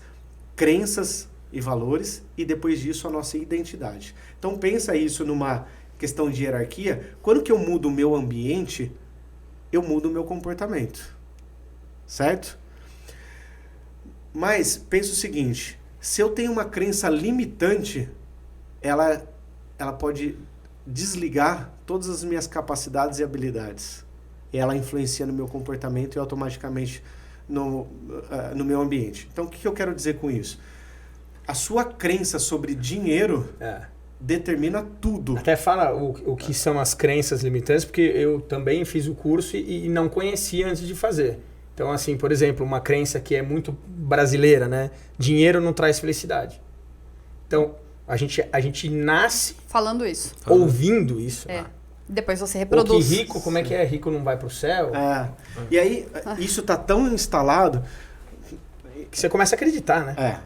E: crenças e valores, e depois disso a nossa identidade. Então pensa isso numa questão de hierarquia. Quando que eu mudo o meu ambiente, eu mudo o meu comportamento. Certo? Mas pensa o seguinte, se eu tenho uma crença limitante, ela pode desligar todas as minhas capacidades e habilidades. E ela influencia no meu comportamento e automaticamente no meu ambiente. Então o que eu quero dizer com isso? A sua crença sobre dinheiro determina tudo.
D: Até fala o que são as crenças limitantes, porque eu também fiz o curso e não conhecia antes de fazer. Então, assim, por exemplo, uma crença que é muito brasileira, né? Dinheiro não traz felicidade. Então, a gente nasce
C: Falando isso.
D: ouvindo isso.
C: É. Depois você
D: Ou
C: reproduz.
D: que rico, como é que é? Rico não vai pro céu?
E: E aí, isso tá tão instalado
D: Que você começa a acreditar, né?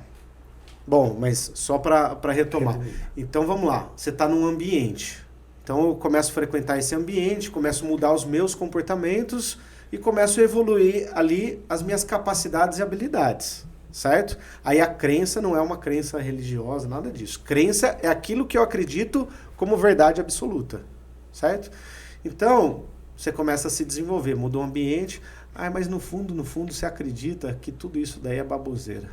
E: Bom, mas só para retomar. Então vamos lá, você está num ambiente. Então eu começo a frequentar esse ambiente, começo a mudar os meus comportamentos e começo a evoluir ali as minhas capacidades e habilidades, certo? Aí a crença não é uma crença religiosa, nada disso. Crença é aquilo que eu acredito como verdade absoluta, certo? Então você começa a se desenvolver, muda o ambiente, mas no fundo você acredita que tudo isso daí é baboseira.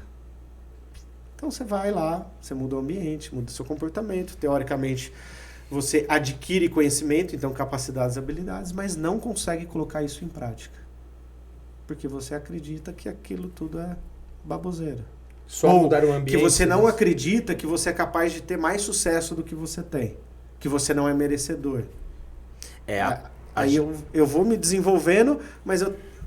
E: Então você vai lá, você muda o ambiente, muda o seu comportamento, teoricamente você adquire conhecimento, então capacidades e habilidades, mas não consegue colocar isso em prática. Porque você acredita que aquilo tudo é baboseira.
D: Só
E: Ou
D: mudar o ambiente.
E: que você não acredita que você é capaz de ter mais sucesso do que você tem. Que você não é merecedor. Aí eu vou me desenvolvendo, mas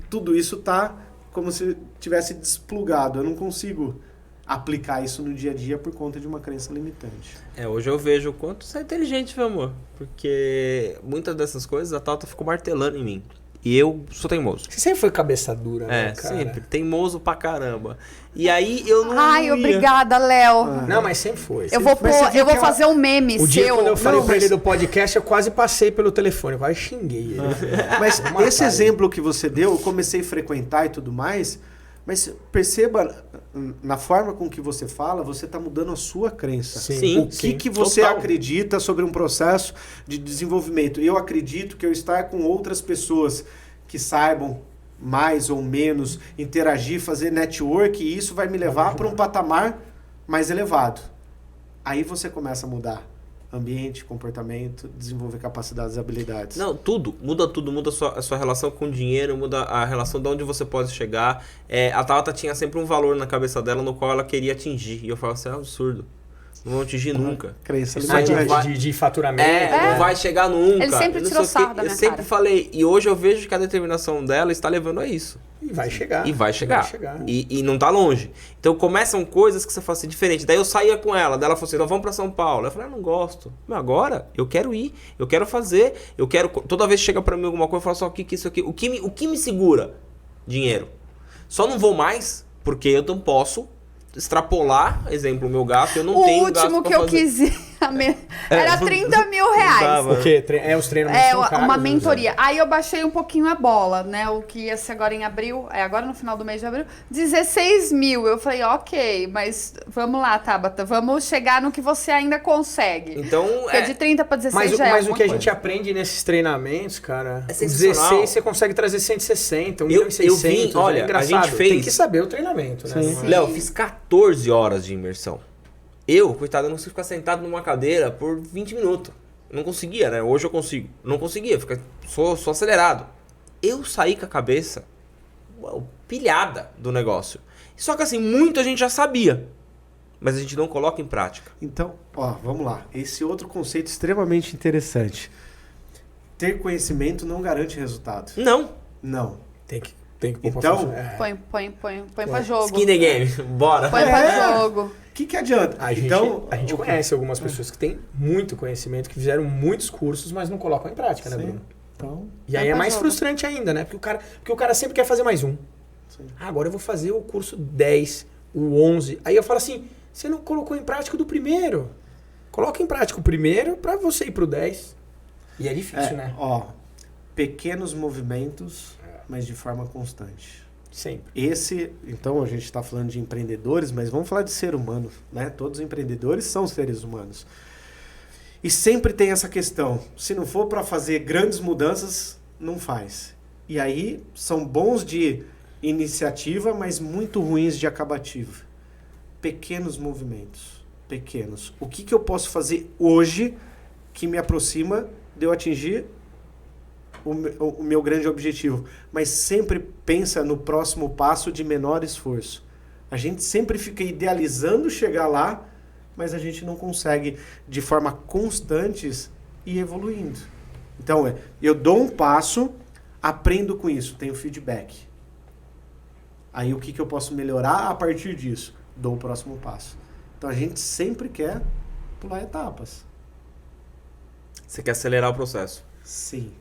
E: tudo isso tá como se tivesse desplugado. Eu não consigo aplicar isso no dia a dia por conta de uma crença limitante.
B: Hoje eu vejo o quanto você é inteligente, meu amor. Porque muitas dessas coisas a Tata ficou martelando em mim. E eu sou teimoso.
D: Você sempre foi cabeça dura, né, cara?
B: Sempre. Teimoso pra caramba. E aí eu não
C: Ai,
B: ia.
C: obrigada, Léo.
D: Não, mas sempre foi.
C: Eu vou fazer um meme
D: O
C: seu.
D: dia quando eu falei
E: Não,
D: pra
E: mas-
D: ele do podcast, eu quase passei pelo telefone. Eu quase xinguei ele.
E: Mas
D: Vou matar
E: esse
D: ele.
E: exemplo que você deu, eu comecei a frequentar e tudo mais, mas perceba, na forma com que você fala, você está mudando a sua crença.
B: Sim,
E: O que você
B: total.
E: acredita sobre um processo de desenvolvimento? Eu acredito que eu estar com outras pessoas que saibam mais ou menos interagir, fazer network, e isso vai me levar para um patamar mais elevado. Aí você começa a mudar ambiente, comportamento, desenvolver capacidades e habilidades.
B: Não, tudo. Muda a sua relação com o dinheiro, muda a relação de onde você pode chegar. A Tata tinha sempre um valor na cabeça dela no qual ela queria atingir. E eu falava assim, é um absurdo. Não vou atingir nunca.
E: Crença
B: Isso
E: limitante.
B: aí vai-
D: de faturamento.
B: Não vai chegar nunca.
C: Ele sempre
B: Eu não
C: tirou
B: sei o quê.
C: sarro da
B: Eu
C: minha
B: sempre
C: cara.
B: falei. E hoje eu vejo que a determinação dela está levando a isso.
D: E vai chegar.
B: E vai chegar. E não tá longe. Então começam coisas que você fala assim, diferente. Daí eu saía com ela, daí ela falou assim, nós vamos pra São Paulo. Eu falei, não gosto. Mas agora eu quero ir, eu quero fazer, eu quero... Toda vez que chega pra mim alguma coisa, eu falo só, o que isso aqui? O que me segura? Dinheiro. Só não vou mais, porque eu não posso extrapolar, exemplo, o meu gasto, eu não
C: O
B: tenho gasto
C: último
B: pra
C: que eu
B: fazer.
C: quis ir era 30 mil reais.
B: dava.
D: O quê? Os treinamentos
C: É,
D: são caros,
C: uma
D: né,
C: mentoria. Aí eu baixei um pouquinho a bola, né? O que ia ser agora em abril, agora no final do mês de abril, 16 mil. Eu falei, ok, mas vamos lá, Tabata, vamos chegar no que você ainda consegue.
B: Então,
C: Porque de 30 para 16
D: Mas,
C: já é
D: mas o
C: alguma
D: que a
C: coisa.
D: gente aprende nesses treinamentos, cara,
B: É
D: o
B: sensacional.
D: 16 você consegue trazer 160, 1
B: Eu-
D: milhão e 600.
B: eu vim, olha,
D: é engraçado.
B: a gente fez-
D: Tem que saber o treinamento, né?
E: Sim.
D: Não é-
B: Léo, fiz 14 horas de imersão. Eu, coitado, eu não consigo ficar sentado numa cadeira por 20 minutos. Não conseguia, né? Hoje eu consigo. Não conseguia, sou acelerado. Eu saí com a cabeça pilhada do negócio. Só que assim, muito a gente já sabia. Mas a gente não coloca em prática.
E: Então, vamos lá. Esse outro conceito extremamente interessante. Ter conhecimento não garante resultado.
B: Não.
E: Não.
D: Tem que pôr pra
E: Então,
D: funcionar.
C: Põe pra jogo.
B: Skin the game. Bora.
C: Põe pra jogo.
E: O que adianta?
D: A gente,
E: então,
D: a gente conhece algumas pessoas que têm muito conhecimento, que fizeram muitos cursos, mas não colocam em prática, né,
E: Sim.
D: Bruno?
E: Então,
D: E aí
C: Vai
D: é
C: pra
D: mais
C: jogo.
D: frustrante ainda, né? Porque o cara sempre quer fazer mais um.
E: Sim.
D: Agora eu vou fazer o curso 10, o 11. Aí eu falo assim, você não colocou em prática do primeiro. Coloca em prática o primeiro pra você ir pro 10. E é difícil, né?
E: pequenos movimentos, mas de forma constante.
D: Sempre.
E: Então a gente está falando de empreendedores, mas vamos falar de ser humano, né? Todos os empreendedores são seres humanos. E sempre tem essa questão, se não for para fazer grandes mudanças, não faz. E aí são bons de iniciativa, mas muito ruins de acabativa. Pequenos movimentos, pequenos. O que eu posso fazer hoje que me aproxima de eu atingir o meu grande objetivo, mas sempre pensa no próximo passo de menor esforço. A gente sempre fica idealizando chegar lá, mas a gente não consegue de forma constante ir evoluindo. Então, eu dou um passo, aprendo com isso, tenho feedback. Aí o que eu posso melhorar a partir disso? Dou o próximo passo. Então a gente sempre quer pular etapas.
B: Você quer acelerar o processo.
E: Sim.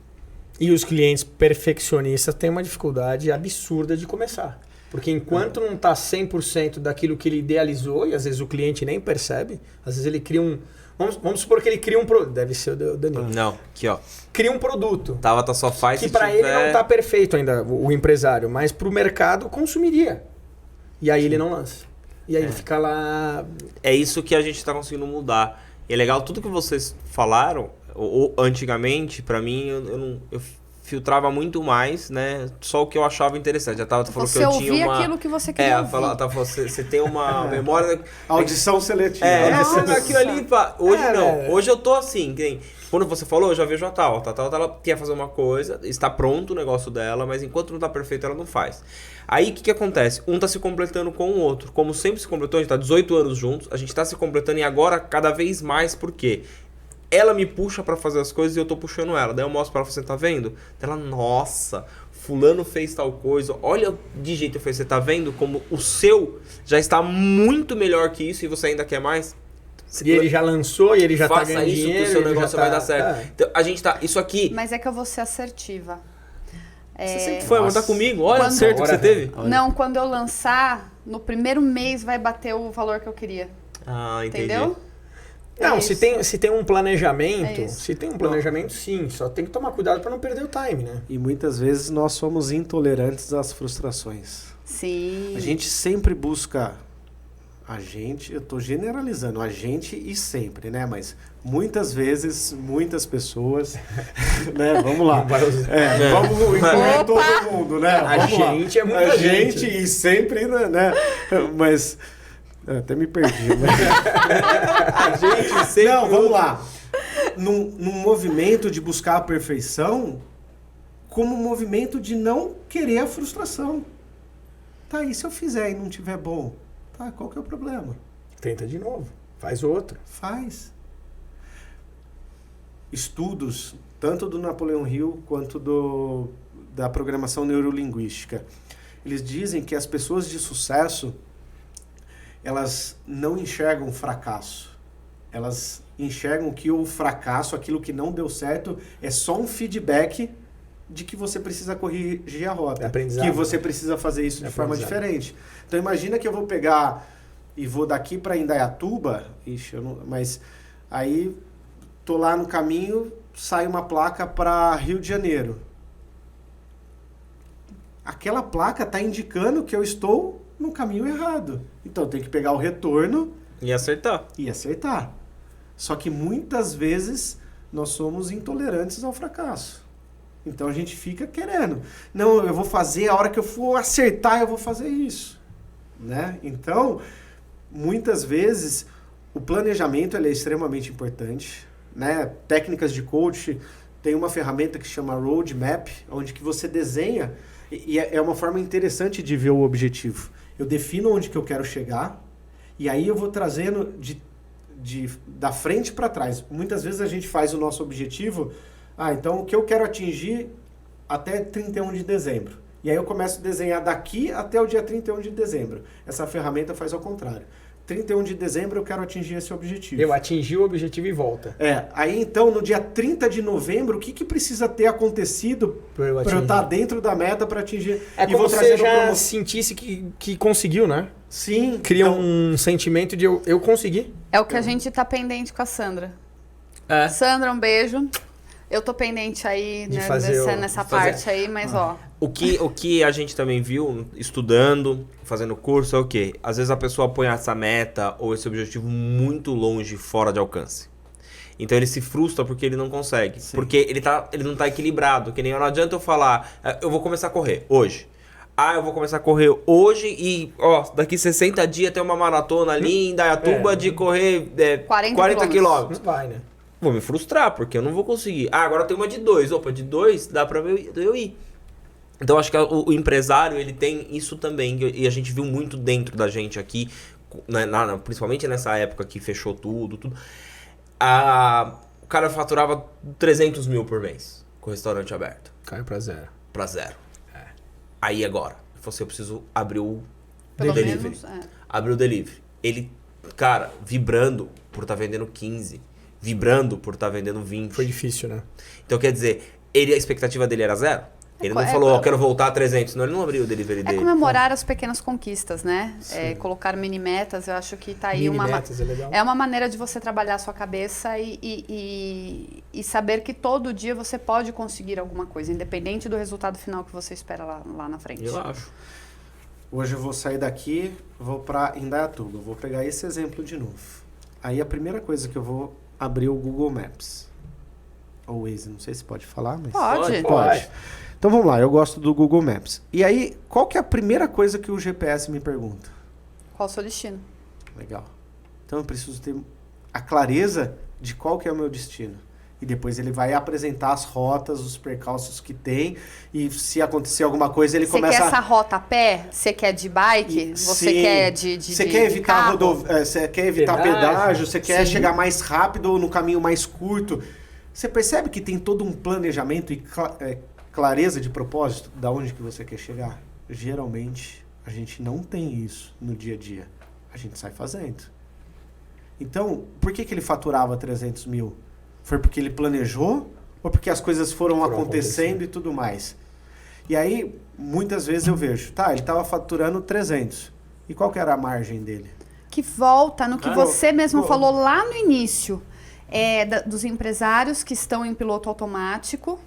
D: E os clientes perfeccionistas têm uma dificuldade absurda de começar. Porque enquanto não está 100% daquilo que ele idealizou, e às vezes o cliente nem percebe, às vezes ele cria um... Vamos supor que ele cria um produto. Deve ser o Danilo.
B: Não, aqui ó.
D: Cria um produto
B: Tabata só faz
D: que
B: se
D: para
B: tiver...
D: ele não está perfeito ainda, o empresário, mas para o mercado consumiria. E aí ele não lança. E aí ele fica lá...
B: É isso que a gente tá conseguindo mudar. E é legal, tudo que vocês falaram, ou antigamente, pra mim, eu filtrava muito mais, né? Só o que eu achava interessante. A Tabata falou
C: Você
B: que eu
C: ouvia
B: tinha uma...
C: aquilo que você queria ouvir.
B: Ela falou, você tem uma memória...
E: Audição seletiva.
B: Aquilo ali... Hoje não.
D: É.
B: Hoje eu tô assim, que nem... Quando você falou, eu já vejo a Tal. A Tal, ela quer fazer uma coisa, está pronto o negócio dela, mas enquanto não tá perfeito, ela não faz. Aí, o que acontece? Um tá se completando com o outro. Como sempre se completou, a gente tá 18 anos juntos, a gente tá se completando e agora cada vez mais, por quê? Ela me puxa pra fazer as coisas e eu tô puxando ela. Daí eu mostro pra ela, você tá vendo? Ela, nossa, fulano fez tal coisa. Olha de jeito que fez, você tá vendo como o seu já está muito melhor que isso e você ainda quer mais?
D: E ele já lançou e ele já tá
B: Faça
D: ganhando
B: isso
D: dinheiro.
B: que o seu
D: ele
B: negócio
D: já
B: vai
D: tá-
B: dar certo.
D: É.
B: Então, a gente tá... Isso aqui...
C: Mas é que eu vou ser assertiva.
B: Você sempre foi, mas tá comigo. Olha o
C: Quando-
B: acerto que você teve.
C: Não, quando eu lançar, no primeiro mês vai bater o valor que eu queria.
B: Ah, entendi.
C: Entendeu?
D: Não,
C: É
D: se
C: isso.
D: tem um planejamento,
C: É isso.
D: se tem um planejamento, sim. Só tem que tomar cuidado para não perder o time, né?
E: E muitas vezes nós somos intolerantes às frustrações.
C: Sim.
E: A gente sempre busca... eu tô generalizando, a gente e sempre, né? Mas muitas vezes, muitas pessoas, né? Vamos lá. Vamos incluir todo mundo, né?
D: A
E: Vamos lá.
D: gente é muita
E: a
D: gente.
E: gente e sempre, né? Mas até me perdi. Né?
B: A gente sempre...
E: Não, vamos lá. Num movimento de buscar a perfeição, como um movimento de não querer a frustração. Tá, e se eu fizer e não tiver bom? Tá, qual que é o problema?
D: Tenta de novo. Faz outro.
E: Faz. Estudos, tanto do Napoleon Hill quanto da programação neurolinguística, eles dizem que as pessoas de sucesso, elas não enxergam fracasso. Elas enxergam que o fracasso, aquilo que não deu certo, é só um feedback de que você precisa corrigir a rota.
D: É aprendizado.
E: Que você precisa fazer isso de forma diferente. Então imagina que eu vou pegar e vou daqui para Indaiatuba, mas aí tô lá no caminho, sai uma placa para Rio de Janeiro. Aquela placa tá indicando que eu estou no caminho errado. Então eu tenho que pegar o retorno
B: E acertar.
E: e acertar. Só que muitas vezes nós somos intolerantes ao fracasso. Então a gente fica querendo. Não, eu vou fazer, a hora que eu for acertar, eu vou fazer isso. Né? Então, muitas vezes, o planejamento ele é extremamente importante. Né? Técnicas de coach, tem uma ferramenta que chama Roadmap, onde que você desenha, e é uma forma interessante de ver o objetivo. Eu defino onde que eu quero chegar, e aí eu vou trazendo da frente para trás. Muitas vezes a gente faz o nosso objetivo, então o que eu quero atingir até 31 de dezembro. E aí eu começo a desenhar daqui até o dia 31 de dezembro. Essa ferramenta faz ao contrário. 31 de dezembro eu quero atingir esse objetivo.
D: Eu atingi o objetivo e volta.
E: Aí então no dia 30 de novembro, o que precisa ter acontecido
D: Pra eu
E: para eu estar dentro da meta para atingir?
D: É
E: E
D: como
E: vou
D: se você
E: trazendo
D: já sentisse que conseguiu, né?
E: Sim.
D: Cria
E: então,
D: um sentimento de eu consegui.
C: É o que a gente tá pendente com a Sandra.
B: É.
C: Sandra, um beijo. Eu tô pendente aí,
D: De
C: né,
D: fazer
C: nessa
B: de fazer-
C: parte aí, mas ó.
B: O que a gente também viu, estudando, fazendo curso, é o quê? Às vezes a pessoa põe essa meta ou esse objetivo muito longe, fora de alcance. Então ele se frustra porque ele não consegue.
E: Sim.
B: Porque ele não tá equilibrado. Que nem não adianta eu falar, eu vou começar a correr hoje. Eu vou começar a correr hoje e, daqui 60 dias tem uma maratona ali em Indaiatuba de correr 40 quilômetros.
D: Não vai, né?
B: Vou me frustrar, porque eu não vou conseguir. Agora tem uma de 2. Opa, de 2 dá pra eu ir. Então acho que o empresário, ele tem isso também. E a gente viu muito dentro da gente aqui, né, principalmente nessa época que fechou tudo. O cara faturava 300 mil por mês com o restaurante aberto.
D: Caiu pra zero.
B: Pra zero. Aí agora, eu preciso abrir o
C: Pelo
B: delivery.
C: menos,
B: Abrir o delivery. Ele, cara, vibrando por estar vendendo 15. Vibrando por estar vendendo 20.
D: Foi difícil, né?
B: Então, quer dizer, a expectativa dele era zero? Ele não falou, quero voltar a 300, senão ele não abriu o delivery
C: É
B: dele.
C: comemorar as pequenas conquistas, né? Colocar mini metas, eu acho que tá aí
D: Mini-metas é legal.
C: É uma maneira de você trabalhar a sua cabeça e saber que todo dia você pode conseguir alguma coisa, independente do resultado final que você espera lá na frente.
B: Eu acho.
E: hoje eu vou sair daqui, vou para Indaiatuba. Vou pegar esse exemplo de novo. Aí a primeira coisa que eu vou abrir o Google Maps. ou Waze, não sei se pode falar, mas...
C: Pode.
E: Pode. Então vamos lá, eu gosto do Google Maps. E aí, qual que é a primeira coisa que o GPS me pergunta?
C: Qual o seu destino?
E: Legal. Então eu preciso ter a clareza de qual que é o meu destino. E depois ele vai apresentar as rotas, os percalços que tem. E se acontecer alguma coisa, ele
C: Você
E: começa...
C: quer essa rota a pé? Você quer de bike? Você
E: Sim.
C: quer de
E: Você quer evitar você quer evitar pedágio, você quer
D: Sim.
E: chegar mais rápido no caminho mais curto. Você percebe que tem todo um planejamento e clareza de propósito da onde que você quer chegar? Geralmente, a gente não tem isso no dia a dia. A gente sai fazendo. Então, por que ele faturava 300 mil? Foi porque ele planejou ou porque as coisas foram acontecendo e tudo mais? E aí, muitas vezes eu vejo, ele estava faturando 300. E qual que era a margem dele?
C: Que volta no que você mesmo falou lá no início. Dos empresários que estão em piloto automático,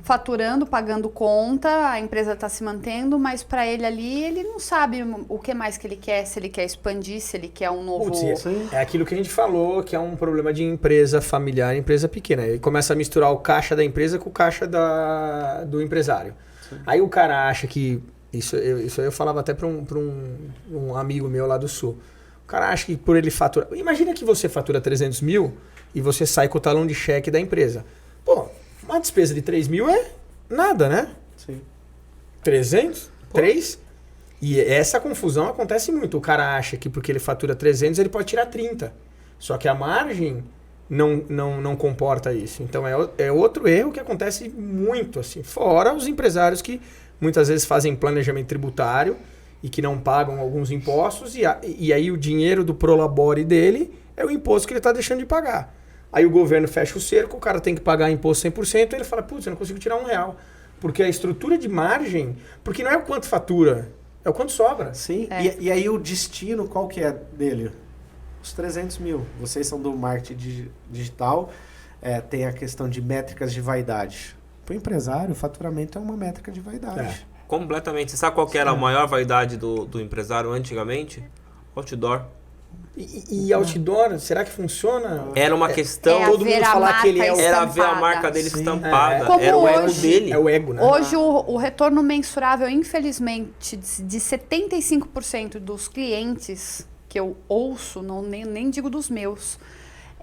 C: faturando, pagando conta, a empresa está se mantendo, mas para ele ali, ele não sabe o que mais que ele quer, se ele quer expandir, se ele quer um novo...
D: É aquilo que a gente falou, que é um problema de empresa familiar, empresa pequena. Ele começa a misturar o caixa da empresa com o caixa do empresário. Sim. Aí o cara acha que... Isso eu falava até para um amigo meu lá do Sul. O cara acha que por ele faturar... Imagina que você fatura 300 mil e você sai com o talão de cheque da empresa. Pô, uma despesa de 3 mil é nada, né?
E: Sim.
D: 300? 3? E essa confusão acontece muito. O cara acha que porque ele fatura 300, ele pode tirar 30. Só que a margem não comporta isso. Então é outro erro que acontece muito, assim. Fora os empresários que muitas vezes fazem planejamento tributário e que não pagam alguns impostos. E aí o dinheiro do prolabore dele é o imposto que ele está deixando de pagar. Aí o governo fecha o cerco, o cara tem que pagar imposto 100%, e ele fala, putz, eu não consigo tirar R$1. Porque a estrutura de margem, porque não é o quanto fatura, é o quanto sobra.
E: Sim, e aí o destino, qual que é dele? Os 300 mil. Vocês são do marketing digital, tem a questão de métricas de vaidade. Para o empresário, o faturamento é uma métrica de vaidade.
B: Completamente. Você sabe qual que era a maior vaidade do empresário antigamente? Outdoor.
D: E outdoor, será que funciona?
B: Era uma questão...
D: todo mundo falar que ele
B: era ver a marca dele estampada.
C: Como
B: era o ego
C: hoje,
B: dele.
D: É o ego, né?
C: Hoje o retorno mensurável, infelizmente, de 75% dos clientes que eu ouço, nem digo dos meus,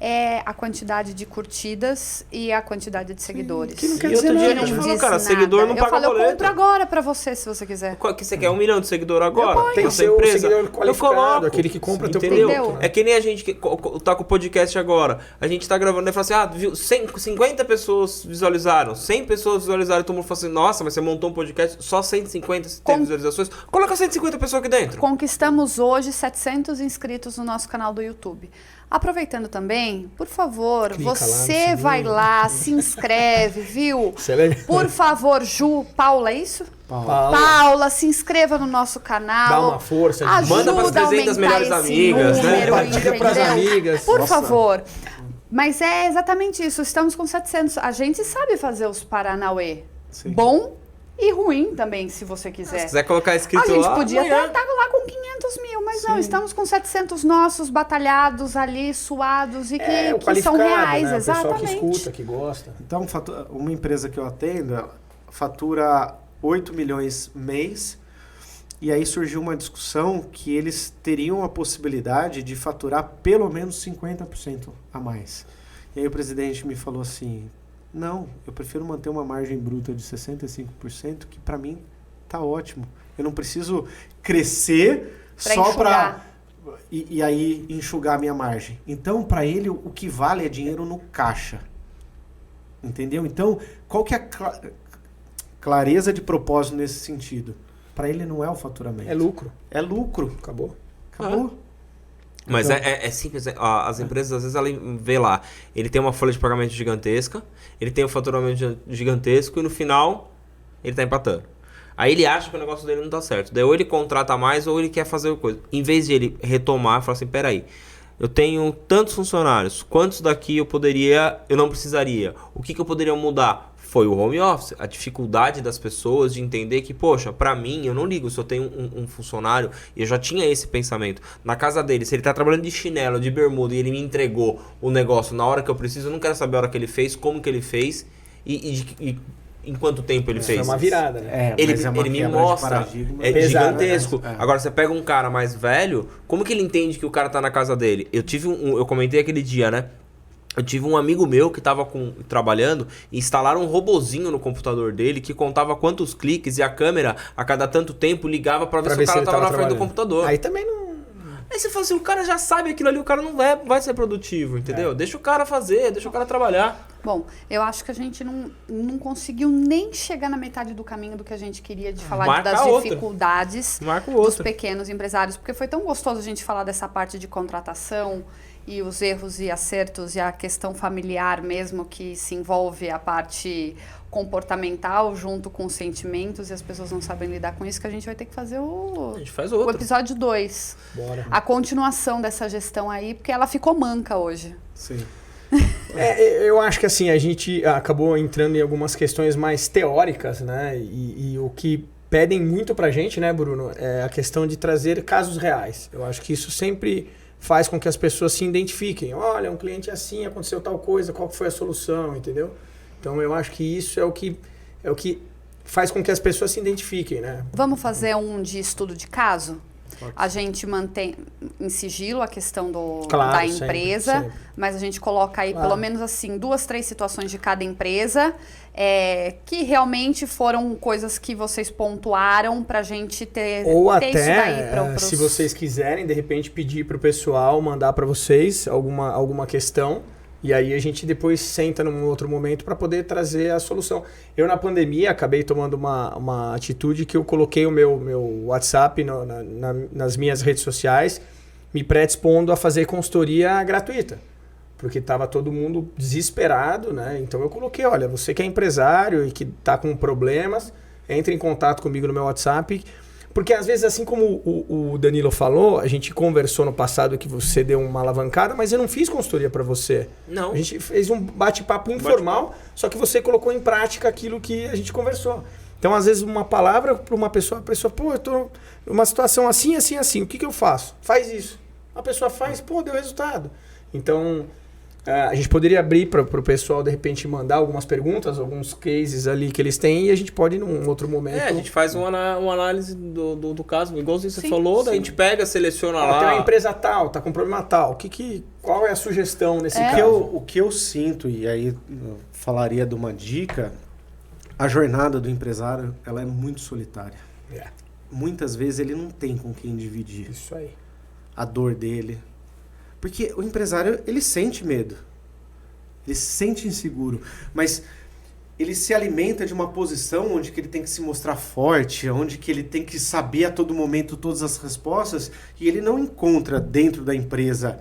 C: é a quantidade de curtidas e a quantidade de seguidores.
D: Que não quer
B: E outro dia a gente falou, cara, seguidor não paga boleto.
C: Eu compro agora pra você, se você quiser.
B: Que você quer 1 milhão de seguidor agora?
D: Tem que ser o seguidor qualificado, aquele que compra teu
B: entendeu?
D: produto. Né?
B: É que nem a gente que tá com o podcast agora. A gente tá gravando e fala assim, viu, 50 pessoas visualizaram, 100 pessoas visualizaram, e todo mundo fala assim, nossa, mas você montou um podcast, só 150 tem visualizações. Coloca 150 pessoas aqui dentro.
C: Conquistamos hoje 700 inscritos no nosso canal do YouTube. Aproveitando também, por favor, você vai lá, se inscreve, viu? Por favor, Paula, é isso? Paula, se inscreva no nosso canal.
D: Dá uma força.
B: Manda para as 300 melhores amigas, né?
D: Compartilha para as amigas.
C: Por favor. Mas é exatamente isso, estamos com 700. A gente sabe fazer os Paranauê. Sim. Bom e ruim também, se você quiser.
B: Se quiser colocar escrito lá...
C: A gente podia até estar lá com 500 mil, mas não, estamos com 700 nossos batalhados ali, suados e que são reais,
D: né?
C: exatamente.
D: O pessoal que escuta, que gosta.
E: Então, uma empresa que eu atendo fatura 8 milhões mês, e aí surgiu uma discussão que eles teriam a possibilidade de faturar pelo menos 50% a mais. E aí o presidente me falou assim... Não, eu prefiro manter uma margem bruta de 65%, que para mim tá ótimo. Eu não preciso crescer só para e aí enxugar a minha margem. Então, para ele, o que vale é dinheiro no caixa. Entendeu? Então, qual que é a clareza de propósito nesse sentido? Para ele não é o faturamento.
D: É lucro.
E: É lucro.
D: Acabou.
B: Mas
E: então,
B: é simples, as empresas às vezes ela vê lá, ele tem uma folha de pagamento gigantesca, ele tem um faturamento gigantesco e no final ele tá empatando. Aí ele acha que o negócio dele não tá certo, daí ou ele contrata mais ou ele quer fazer coisa. Em vez de ele retomar, falar assim, peraí, eu tenho tantos funcionários, quantos daqui eu não precisaria? O que eu poderia mudar? foi o home office. A dificuldade das pessoas de entender que, poxa, pra mim, eu não ligo se eu tenho um funcionário, e eu já tinha esse pensamento. Na casa dele, se ele tá trabalhando de chinelo, de bermuda, e ele me entregou o negócio na hora que eu preciso, eu não quero saber a hora que ele fez, como que ele fez, e em quanto tempo ele fez.
D: É uma virada, né?
B: Ele me mostra, é
D: pesado,
B: gigantesco.
E: né?
B: Agora, você pega um cara mais velho, como que ele entende que o cara tá na casa dele? Eu comentei aquele dia, né? Eu tive um amigo meu que tava trabalhando e instalaram um robozinho no computador dele que contava quantos cliques e a câmera, a cada tanto tempo, ligava pra ver se o cara tava na frente do computador.
D: Aí também não...
B: Aí você fala assim, o cara já sabe aquilo ali, o cara não vai ser produtivo, entendeu? Deixa o cara fazer, deixa o cara trabalhar.
C: Bom, eu acho que a gente não conseguiu nem chegar na metade do caminho do que a gente queria de falar das dificuldades dos pequenos empresários, porque foi tão gostoso a gente falar dessa parte de contratação e os erros e acertos e a questão familiar mesmo, que se envolve a parte comportamental junto com os sentimentos, e as pessoas não sabem lidar com isso, que a gente vai ter que fazer
B: A gente faz
C: o episódio 2.
D: Bora.
C: A continuação dessa gestão aí, porque ela ficou manca hoje.
E: Sim.
D: Eu acho que assim, a gente acabou entrando em algumas questões mais teóricas, né? E o que pedem muito pra gente, né, Bruno, é a questão de trazer casos reais. Eu acho que isso sempre faz com que as pessoas se identifiquem. Olha, um cliente assim, aconteceu tal coisa, qual foi a solução, entendeu? Então eu acho que isso é o que faz com que as pessoas se identifiquem, né?
C: Vamos fazer um de estudo de caso? A gente mantém em sigilo a questão da empresa,
D: sempre.
C: Mas a gente coloca aí pelo menos assim 2, 3 situações de cada empresa que realmente foram coisas que vocês pontuaram pra gente ter
D: ou
C: ter
D: até,
C: isso daí
D: se vocês quiserem, de repente pedir pro pessoal mandar para vocês alguma questão. E aí a gente depois senta num outro momento para poder trazer a solução. Eu, na pandemia, acabei tomando uma atitude que eu coloquei o meu WhatsApp nas minhas redes sociais, me predispondo a fazer consultoria gratuita. Porque estava todo mundo desesperado, né? Então eu coloquei, olha, você que é empresário e que está com problemas, entre em contato comigo no meu WhatsApp. Porque às vezes, assim como o Danilo falou, a gente conversou no passado que você deu uma alavancada, mas eu não fiz consultoria para você.
B: Não.
D: A gente fez um bate-papo informal, só que você colocou em prática aquilo que a gente conversou. Então, às vezes, uma palavra para uma pessoa, a pessoa, pô, eu tô numa situação assim, assim, assim, o que eu faço? Faz isso. A pessoa faz, pô, deu resultado. Então, a gente poderia abrir para o pessoal, de repente, mandar algumas perguntas, alguns cases ali que eles têm, e a gente pode, num outro momento...
B: a gente faz uma análise do caso, igualzinho você
C: Sim,
B: falou, daí a
C: sim.
B: gente pega, seleciona lá...
D: Tem uma empresa tal, tá com problema tal, qual é a sugestão nesse caso?
E: O que eu sinto, e aí eu falaria de uma dica, a jornada do empresário, ela é muito solitária. Muitas vezes ele não tem com quem dividir
D: Isso aí.
E: a dor dele. Porque o empresário, ele sente medo. Ele se sente inseguro. Mas ele se alimenta de uma posição onde que ele tem que se mostrar forte, onde que ele tem que saber a todo momento todas as respostas, e ele não encontra dentro da empresa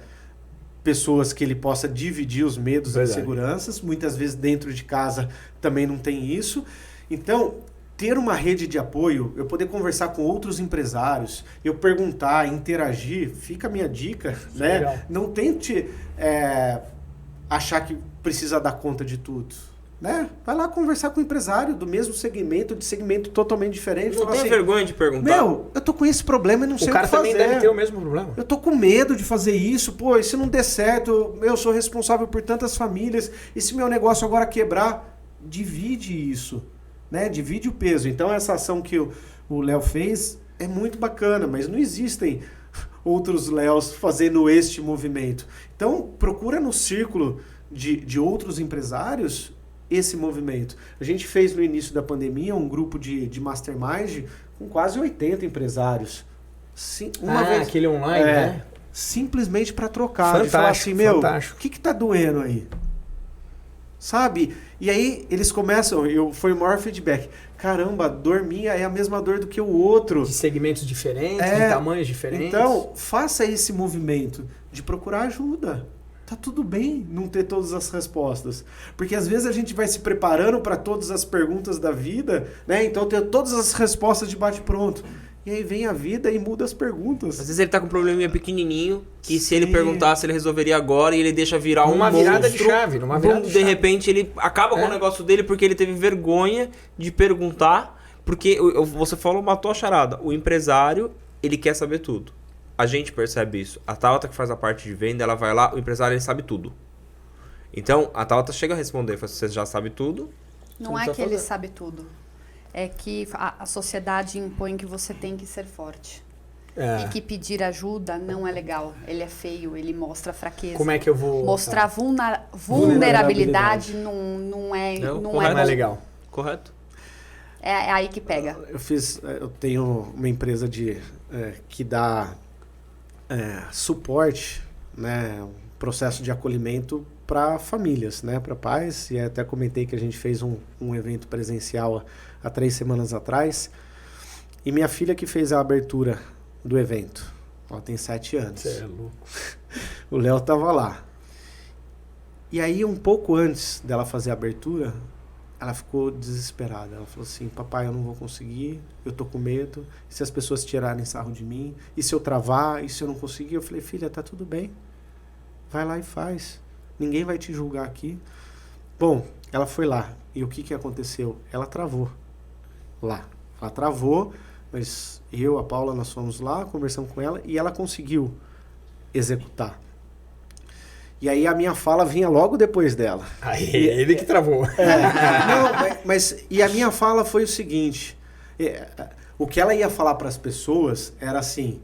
E: pessoas que ele possa dividir os medos e inseguranças. Muitas vezes dentro de casa também não tem isso. Então, ter uma rede de apoio, eu poder conversar com outros empresários, eu perguntar, interagir, fica a minha dica, né?
D: Legal.
E: Não tente achar que precisa dar conta de tudo, né? Vai lá conversar com um empresário do mesmo segmento, de segmento totalmente diferente.
B: Não tem vergonha de perguntar.
E: Meu, eu tô com esse problema e não sei o que fazer.
D: O cara também deve ter o mesmo problema.
E: Eu tô com medo de fazer isso, pô, e se não der certo, eu sou responsável por tantas famílias, e se meu negócio agora quebrar, divide isso. Né? Divide o peso. Então essa ação que o Léo fez é muito bacana, mas não existem outros Léos fazendo este movimento. Então procura no círculo de outros empresários esse movimento. A gente fez no início da pandemia um grupo de mastermind com quase 80 empresários. Uma vez,
D: aquele online, né?
E: Simplesmente para trocar.
D: Fantástico,
E: de falar assim, meu,
D: fantástico.
E: o que tá doendo aí? Sabe? E aí eles começam, foi o maior feedback. Caramba, a dor minha é a mesma dor do que o outro.
D: De segmentos diferentes, de tamanhos diferentes.
E: Então, faça esse movimento de procurar ajuda. Tá tudo bem não ter todas as respostas. Porque às vezes a gente vai se preparando para todas as perguntas da vida, né? Então ter todas as respostas de bate-pronto. E aí vem a vida e muda as perguntas.
B: Às vezes ele tá com um probleminha pequenininho, que se ele
E: Sim.
B: perguntasse, ele resolveria agora e ele deixa virar
D: Uma virada de chave, numa virada de
B: De
D: chave.
B: repente ele acaba com o negócio dele porque ele teve vergonha de perguntar, porque você falou, matou a charada. O empresário, ele quer saber tudo. A gente percebe isso. A Tabata que faz a parte de venda, ela vai lá, o empresário ele sabe tudo. Então, a Tabata chega a responder, fala, você já sabe tudo?
C: Não é que ele sabe tudo. É que a sociedade impõe que você tem que ser forte. E que pedir ajuda não é legal. Ele é feio, ele mostra fraqueza.
D: Como é que eu vou...
C: Mostrar vulnerabilidade não é
D: legal.
B: Correto.
C: É aí que pega.
E: Eu tenho uma empresa que dá suporte, né, um processo de acolhimento para famílias, né, para pais. E até comentei que a gente fez um evento presencial há 3 semanas atrás. E minha filha que fez a abertura do evento. Ela tem 7 anos.
D: Você é louco.
E: O Léo estava lá. E aí, um pouco antes dela fazer a abertura, ela ficou desesperada. Ela falou assim, papai, eu não vou conseguir, eu tô com medo. E se as pessoas tirarem sarro de mim? E se eu travar? E se eu não conseguir? Eu falei, filha, tá tudo bem. Vai lá e faz. Ninguém vai te julgar aqui. Bom, ela foi lá. E o que aconteceu? Ela travou lá. Ela travou, mas eu, a Paula, nós fomos lá, conversamos com ela e ela conseguiu executar. E aí a minha fala vinha logo depois dela.
D: Aí ele que travou.
E: E a minha fala foi o seguinte, o que ela ia falar para as pessoas era assim,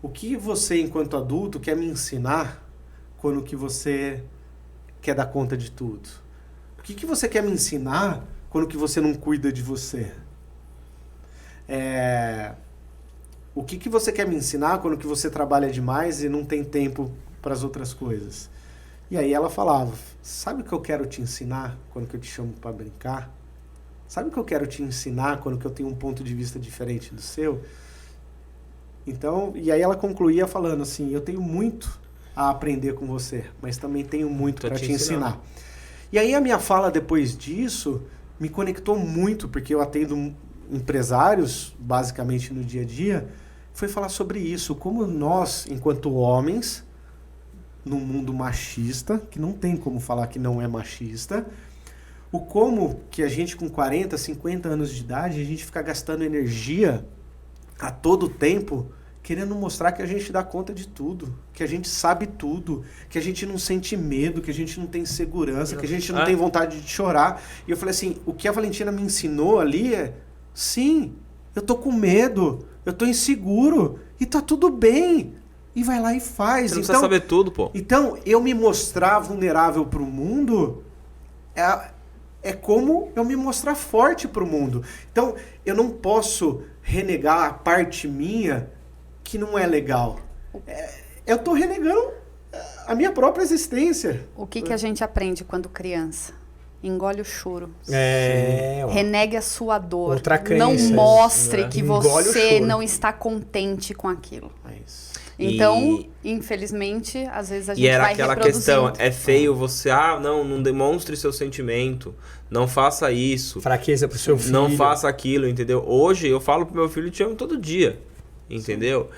E: o que você, enquanto adulto, quer me ensinar quando que você quer dar conta de tudo? O que você quer me ensinar quando que você não cuida de você? O que você quer me ensinar quando que você trabalha demais e não tem tempo para as outras coisas? E aí ela falava, sabe o que eu quero te ensinar quando que eu te chamo para brincar? Sabe o que eu quero te ensinar quando que eu tenho um ponto de vista diferente do seu? Então, e aí ela concluía falando assim, eu tenho muito a aprender com você, mas também tenho muito para te ensinar. E aí a minha fala depois disso me conectou muito, porque eu atendo empresários, basicamente no dia a dia, foi falar sobre isso, como nós, enquanto homens, num mundo machista, que não tem como falar que não é machista, o como que a gente com 40, 50 anos de idade, a gente fica gastando energia a todo tempo, querendo mostrar que a gente dá conta de tudo, que a gente sabe tudo, que a gente não sente medo, que a gente não tem segurança, que a gente não tem vontade de chorar. E eu falei assim, o que a Valentina me ensinou ali sim, eu tô com medo, eu tô inseguro, e tá tudo bem. E vai lá e faz.
B: Você não precisa saber tudo, pô.
E: Então, eu me mostrar vulnerável pro mundo é como eu me mostrar forte pro mundo. Então, eu não posso renegar a parte minha que não é legal. Eu tô renegando a minha própria existência.
C: O que a gente aprende quando criança? Engole o choro.
D: Ó.
C: Renegue a sua dor.
D: Outra crença.
C: Não mostre que
D: Engole o
C: você
D: choro.
C: não está contente com aquilo.
E: É isso.
C: Então, infelizmente, às vezes a gente
B: E era
C: vai
B: aquela
C: reproduzindo.
B: questão, é feio você, não demonstre seu sentimento, não faça isso,
D: Fraqueza pro seu filho.
B: não faça aquilo, entendeu? Hoje eu falo pro meu filho, te amo todo dia. Entendeu?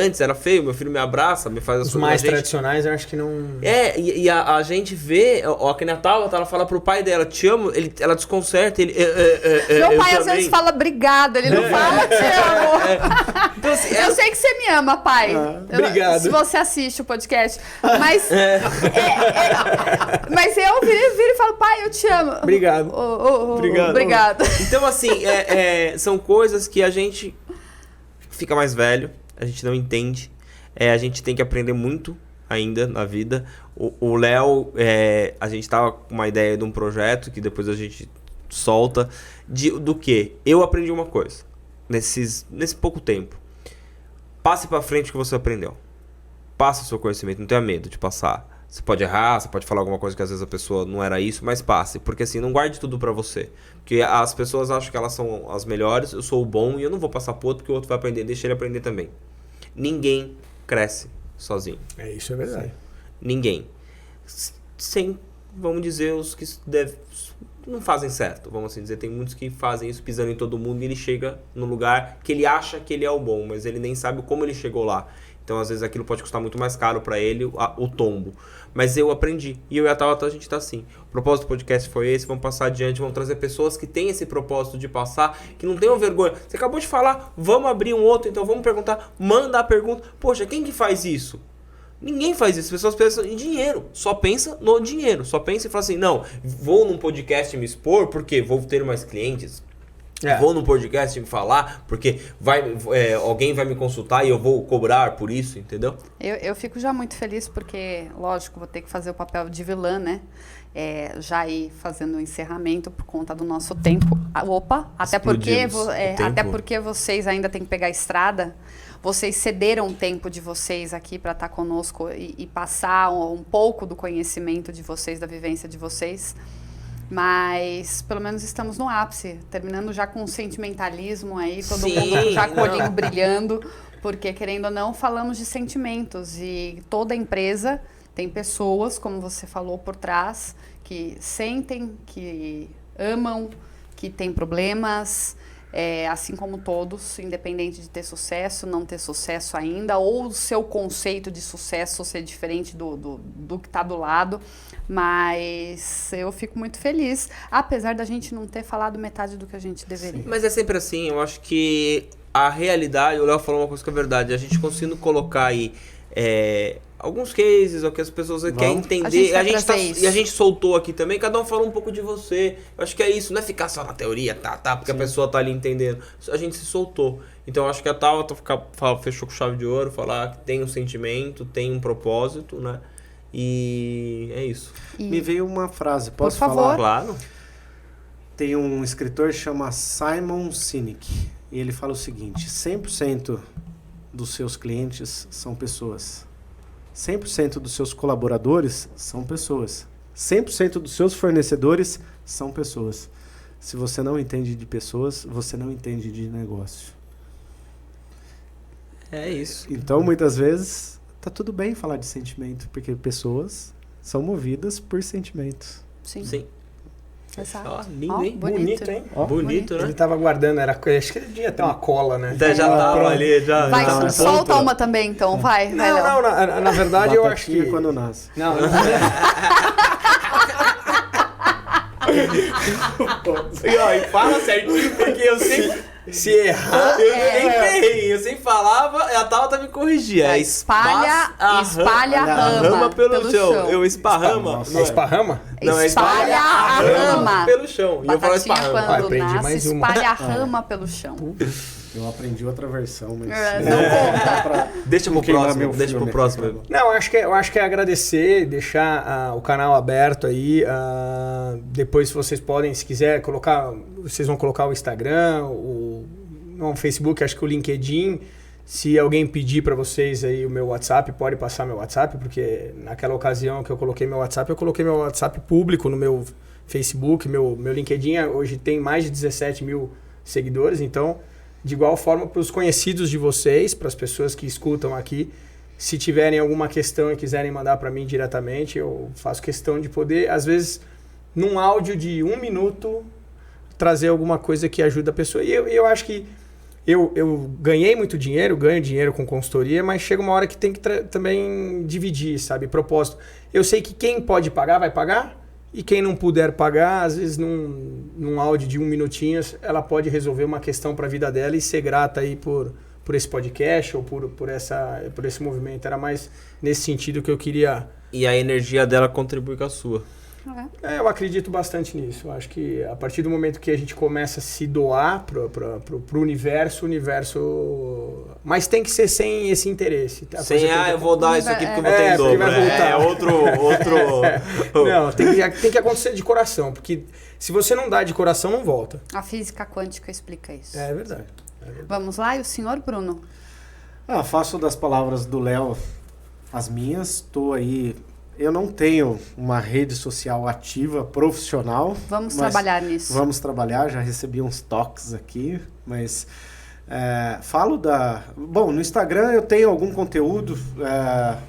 B: Antes era feio, meu filho me abraça, me faz as
D: Os
B: coisas.
D: mais tradicionais eu acho que não...
B: E a gente vê, ó, que na Tabata, ela fala pro pai dela, te amo, ela desconcerta, ele...
C: Meu pai às vezes fala obrigado, ele não fala te amo.
B: Então, assim,
C: Eu sei que você me ama, pai.
D: Obrigado.
C: Se você assiste o podcast. Mas, mas eu viro e falo, pai, eu te amo.
D: Obrigado.
C: Obrigado.
B: Então, assim, são coisas que a gente fica mais velho, a gente não entende, a gente tem que aprender muito ainda na vida. O Léo, a gente tava com uma ideia de um projeto que depois a gente solta, do que? Eu aprendi uma coisa, nesse pouco tempo. Passe pra frente o que você aprendeu. Passe o seu conhecimento, não tenha medo de passar. Você pode errar, você pode falar alguma coisa que às vezes a pessoa não era isso, mas passe. Porque assim, não guarde tudo pra você. Porque as pessoas acham que elas são as melhores, eu sou o bom e eu não vou passar pro outro porque o outro vai aprender, deixa ele aprender também. Ninguém cresce sozinho.
D: Isso é verdade.
B: Ninguém. Sem vamos dizer, os que não fazem certo, vamos assim dizer. Tem muitos que fazem isso pisando em todo mundo e ele chega no lugar que ele acha que ele é o bom, mas ele nem sabe como ele chegou lá. Então, às vezes, aquilo pode custar muito mais caro para ele, o tombo. Mas eu aprendi. E eu e a Tabata, a gente tá assim. O propósito do podcast foi esse. Vamos passar adiante. Vamos trazer pessoas que têm esse propósito de passar, que não tenham vergonha. Você acabou de falar, vamos abrir um outro, então vamos perguntar. Manda a pergunta. Poxa, quem que faz isso? Ninguém faz isso. As pessoas pensam em dinheiro. Só pensa no dinheiro. Só pensa e fala assim, não, vou num podcast me expor porque vou ter mais clientes. Vou no podcast me falar, porque alguém vai me consultar e eu vou cobrar por isso, entendeu?
C: Eu fico já muito feliz porque, lógico, vou ter que fazer o papel de vilã, né? Já ir fazendo o encerramento por conta do nosso tempo. Até porque vocês ainda têm que pegar a estrada. Vocês cederam o tempo de vocês aqui para estar conosco e passar um pouco do conhecimento de vocês, da vivência de vocês. Mas pelo menos estamos no ápice, terminando já com o sentimentalismo aí, todo mundo já com o olhinho brilhando, porque querendo ou não, falamos de sentimentos e toda empresa tem pessoas, como você falou, por trás, que sentem, que amam, que têm problemas, assim como todos, independente de ter sucesso, não ter sucesso ainda, ou o seu conceito de sucesso ser diferente do que está do lado. Mas eu fico muito feliz, apesar da gente não ter falado metade do que a gente deveria.
B: Mas é sempre assim, eu acho que a realidade, o Léo falou uma coisa que é verdade, a gente conseguindo colocar aí alguns cases, o que as pessoas querem entender, a gente soltou aqui também, cada um falou um pouco de você, eu acho que é isso, não é ficar só na teoria, porque a pessoa tá ali entendendo, a gente se soltou. Então eu acho que a Tabata fechou com chave de ouro, falar que tem um sentimento, tem um propósito, né? E é isso.
E: Me veio uma frase, posso
C: Por favor.
E: falar?
B: Claro.
E: Tem um escritor que chama Simon Sinek e ele fala o seguinte: 100% dos seus clientes são pessoas, 100% dos seus colaboradores são pessoas, 100% dos seus fornecedores são pessoas. Se você não entende de pessoas, você não entende de negócio.
B: É isso.
E: Então, muitas vezes, tá tudo bem falar de sentimento, porque pessoas são movidas por sentimentos.
C: Sim.
B: Exato. Ó, lindo, hein?
D: Bonito, hein?
B: Bonito, né?
D: Ele tava guardando, acho que ele devia ter uma cola, né?
B: Já tava ali, já.
C: Vai, solta uma também, então, vai.
D: Não, na verdade eu acho que...
E: quando nasce.
D: Não.
B: E fala certinho, porque eu sempre...
D: Se errar...
B: Eu sempre falava, a Tabata me corrigia.
C: Espalha a rama
B: pelo chão. Eu esparrama.
D: É esparrama?
B: Não, é
C: espalha a rama
B: pelo chão. E eu falo esparrama.
C: Quando nasce, espalha a rama pelo chão.
E: Eu aprendi outra versão, mas...
C: Não conta.
B: Deixa pro próximo.
D: Não, eu acho que é agradecer, deixar o canal aberto aí. Depois vocês podem, se quiser, vocês vão colocar o Instagram, o Facebook, acho que o LinkedIn. Se alguém pedir para vocês aí o meu WhatsApp, pode passar meu WhatsApp, porque naquela ocasião que eu coloquei meu WhatsApp público no meu Facebook, meu LinkedIn hoje tem mais de 17 mil seguidores, então... De igual forma, para os conhecidos de vocês, para as pessoas que escutam aqui, se tiverem alguma questão e quiserem mandar para mim diretamente, eu faço questão de poder, às vezes, num áudio de 1 minuto, trazer alguma coisa que ajude a pessoa. E eu acho que eu ganhei muito dinheiro, ganho dinheiro com consultoria, mas chega uma hora que tem que também dividir, sabe? Propósito. Eu sei que quem pode pagar, vai pagar. E quem não puder pagar, às vezes num áudio de 1 minutinho, ela pode resolver uma questão para a vida dela e ser grata aí por esse podcast ou por esse movimento. Era mais nesse sentido que eu queria...
B: E a energia dela contribui com a sua.
D: Eu acredito bastante nisso. Eu acho que a partir do momento que a gente começa a se doar pro universo, o universo... Mas tem que ser sem esse interesse. Tá?
B: Sem, eu vou dar isso aqui porque eu vou ter em dobro.
D: Vai voltar.
B: Outro...
D: Não, tem que acontecer de coração, porque se você não dá de coração, não volta.
C: A física quântica explica isso.
D: É verdade.
C: Vamos lá, e o senhor Bruno?
E: Faço das palavras do Léo as minhas. Estou aí... Eu não tenho uma rede social ativa, profissional.
C: Vamos trabalhar nisso.
E: Vamos trabalhar, já recebi uns toques aqui, mas falo da... Bom, no Instagram eu tenho algum conteúdo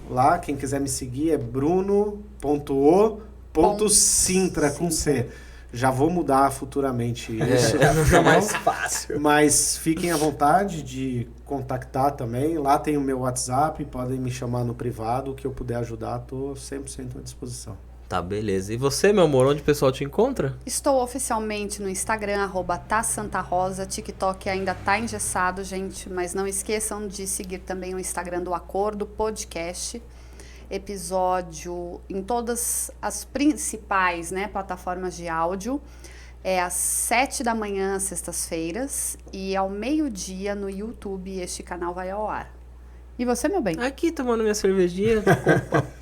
E: lá, quem quiser me seguir é bruno.o Ponto Sintra com C. Já vou mudar futuramente isso.
D: Fica mais fácil.
E: Mas fiquem à vontade de contactar também. Lá tem o meu WhatsApp, podem me chamar no privado. O que eu puder ajudar, estou 100% à disposição.
B: Tá, beleza. E você, meu amor, onde o pessoal te encontra?
C: Estou oficialmente no Instagram, @tasantarosa. TikTok ainda tá engessado, gente, mas não esqueçam de seguir também o Instagram do Acordo Podcast. Episódio em todas as principais, né, plataformas de áudio. É às 7 da manhã, às sextas-feiras, e ao meio-dia no YouTube este canal vai ao ar. E você, meu bem?
B: Aqui, tomando minha cervejinha,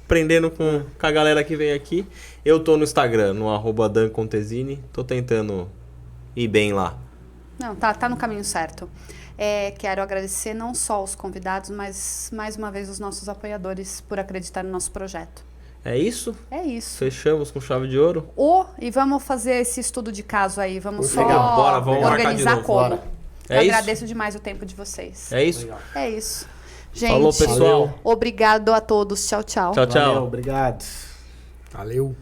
B: aprendendo com a galera que vem aqui. Eu tô no Instagram, no @dancontesini. Tô tentando ir bem lá.
C: Não, tá no caminho certo. Quero agradecer não só os convidados, mas mais uma vez os nossos apoiadores por acreditar no nosso projeto.
B: É isso?
C: É isso.
B: Fechamos com chave de ouro?
C: E vamos fazer esse estudo de caso aí. Vamos só
B: Legal. Bora, vamos marcar de
C: organizar
B: novo.
C: como.
E: Bora.
C: Eu
B: É isso?
C: agradeço demais o tempo de vocês.
B: É isso?
E: Legal.
C: É isso. Gente,
B: Falou, pessoal.
C: obrigado a todos. Tchau, tchau.
B: Tchau, tchau.
E: Valeu, obrigado.
D: Valeu.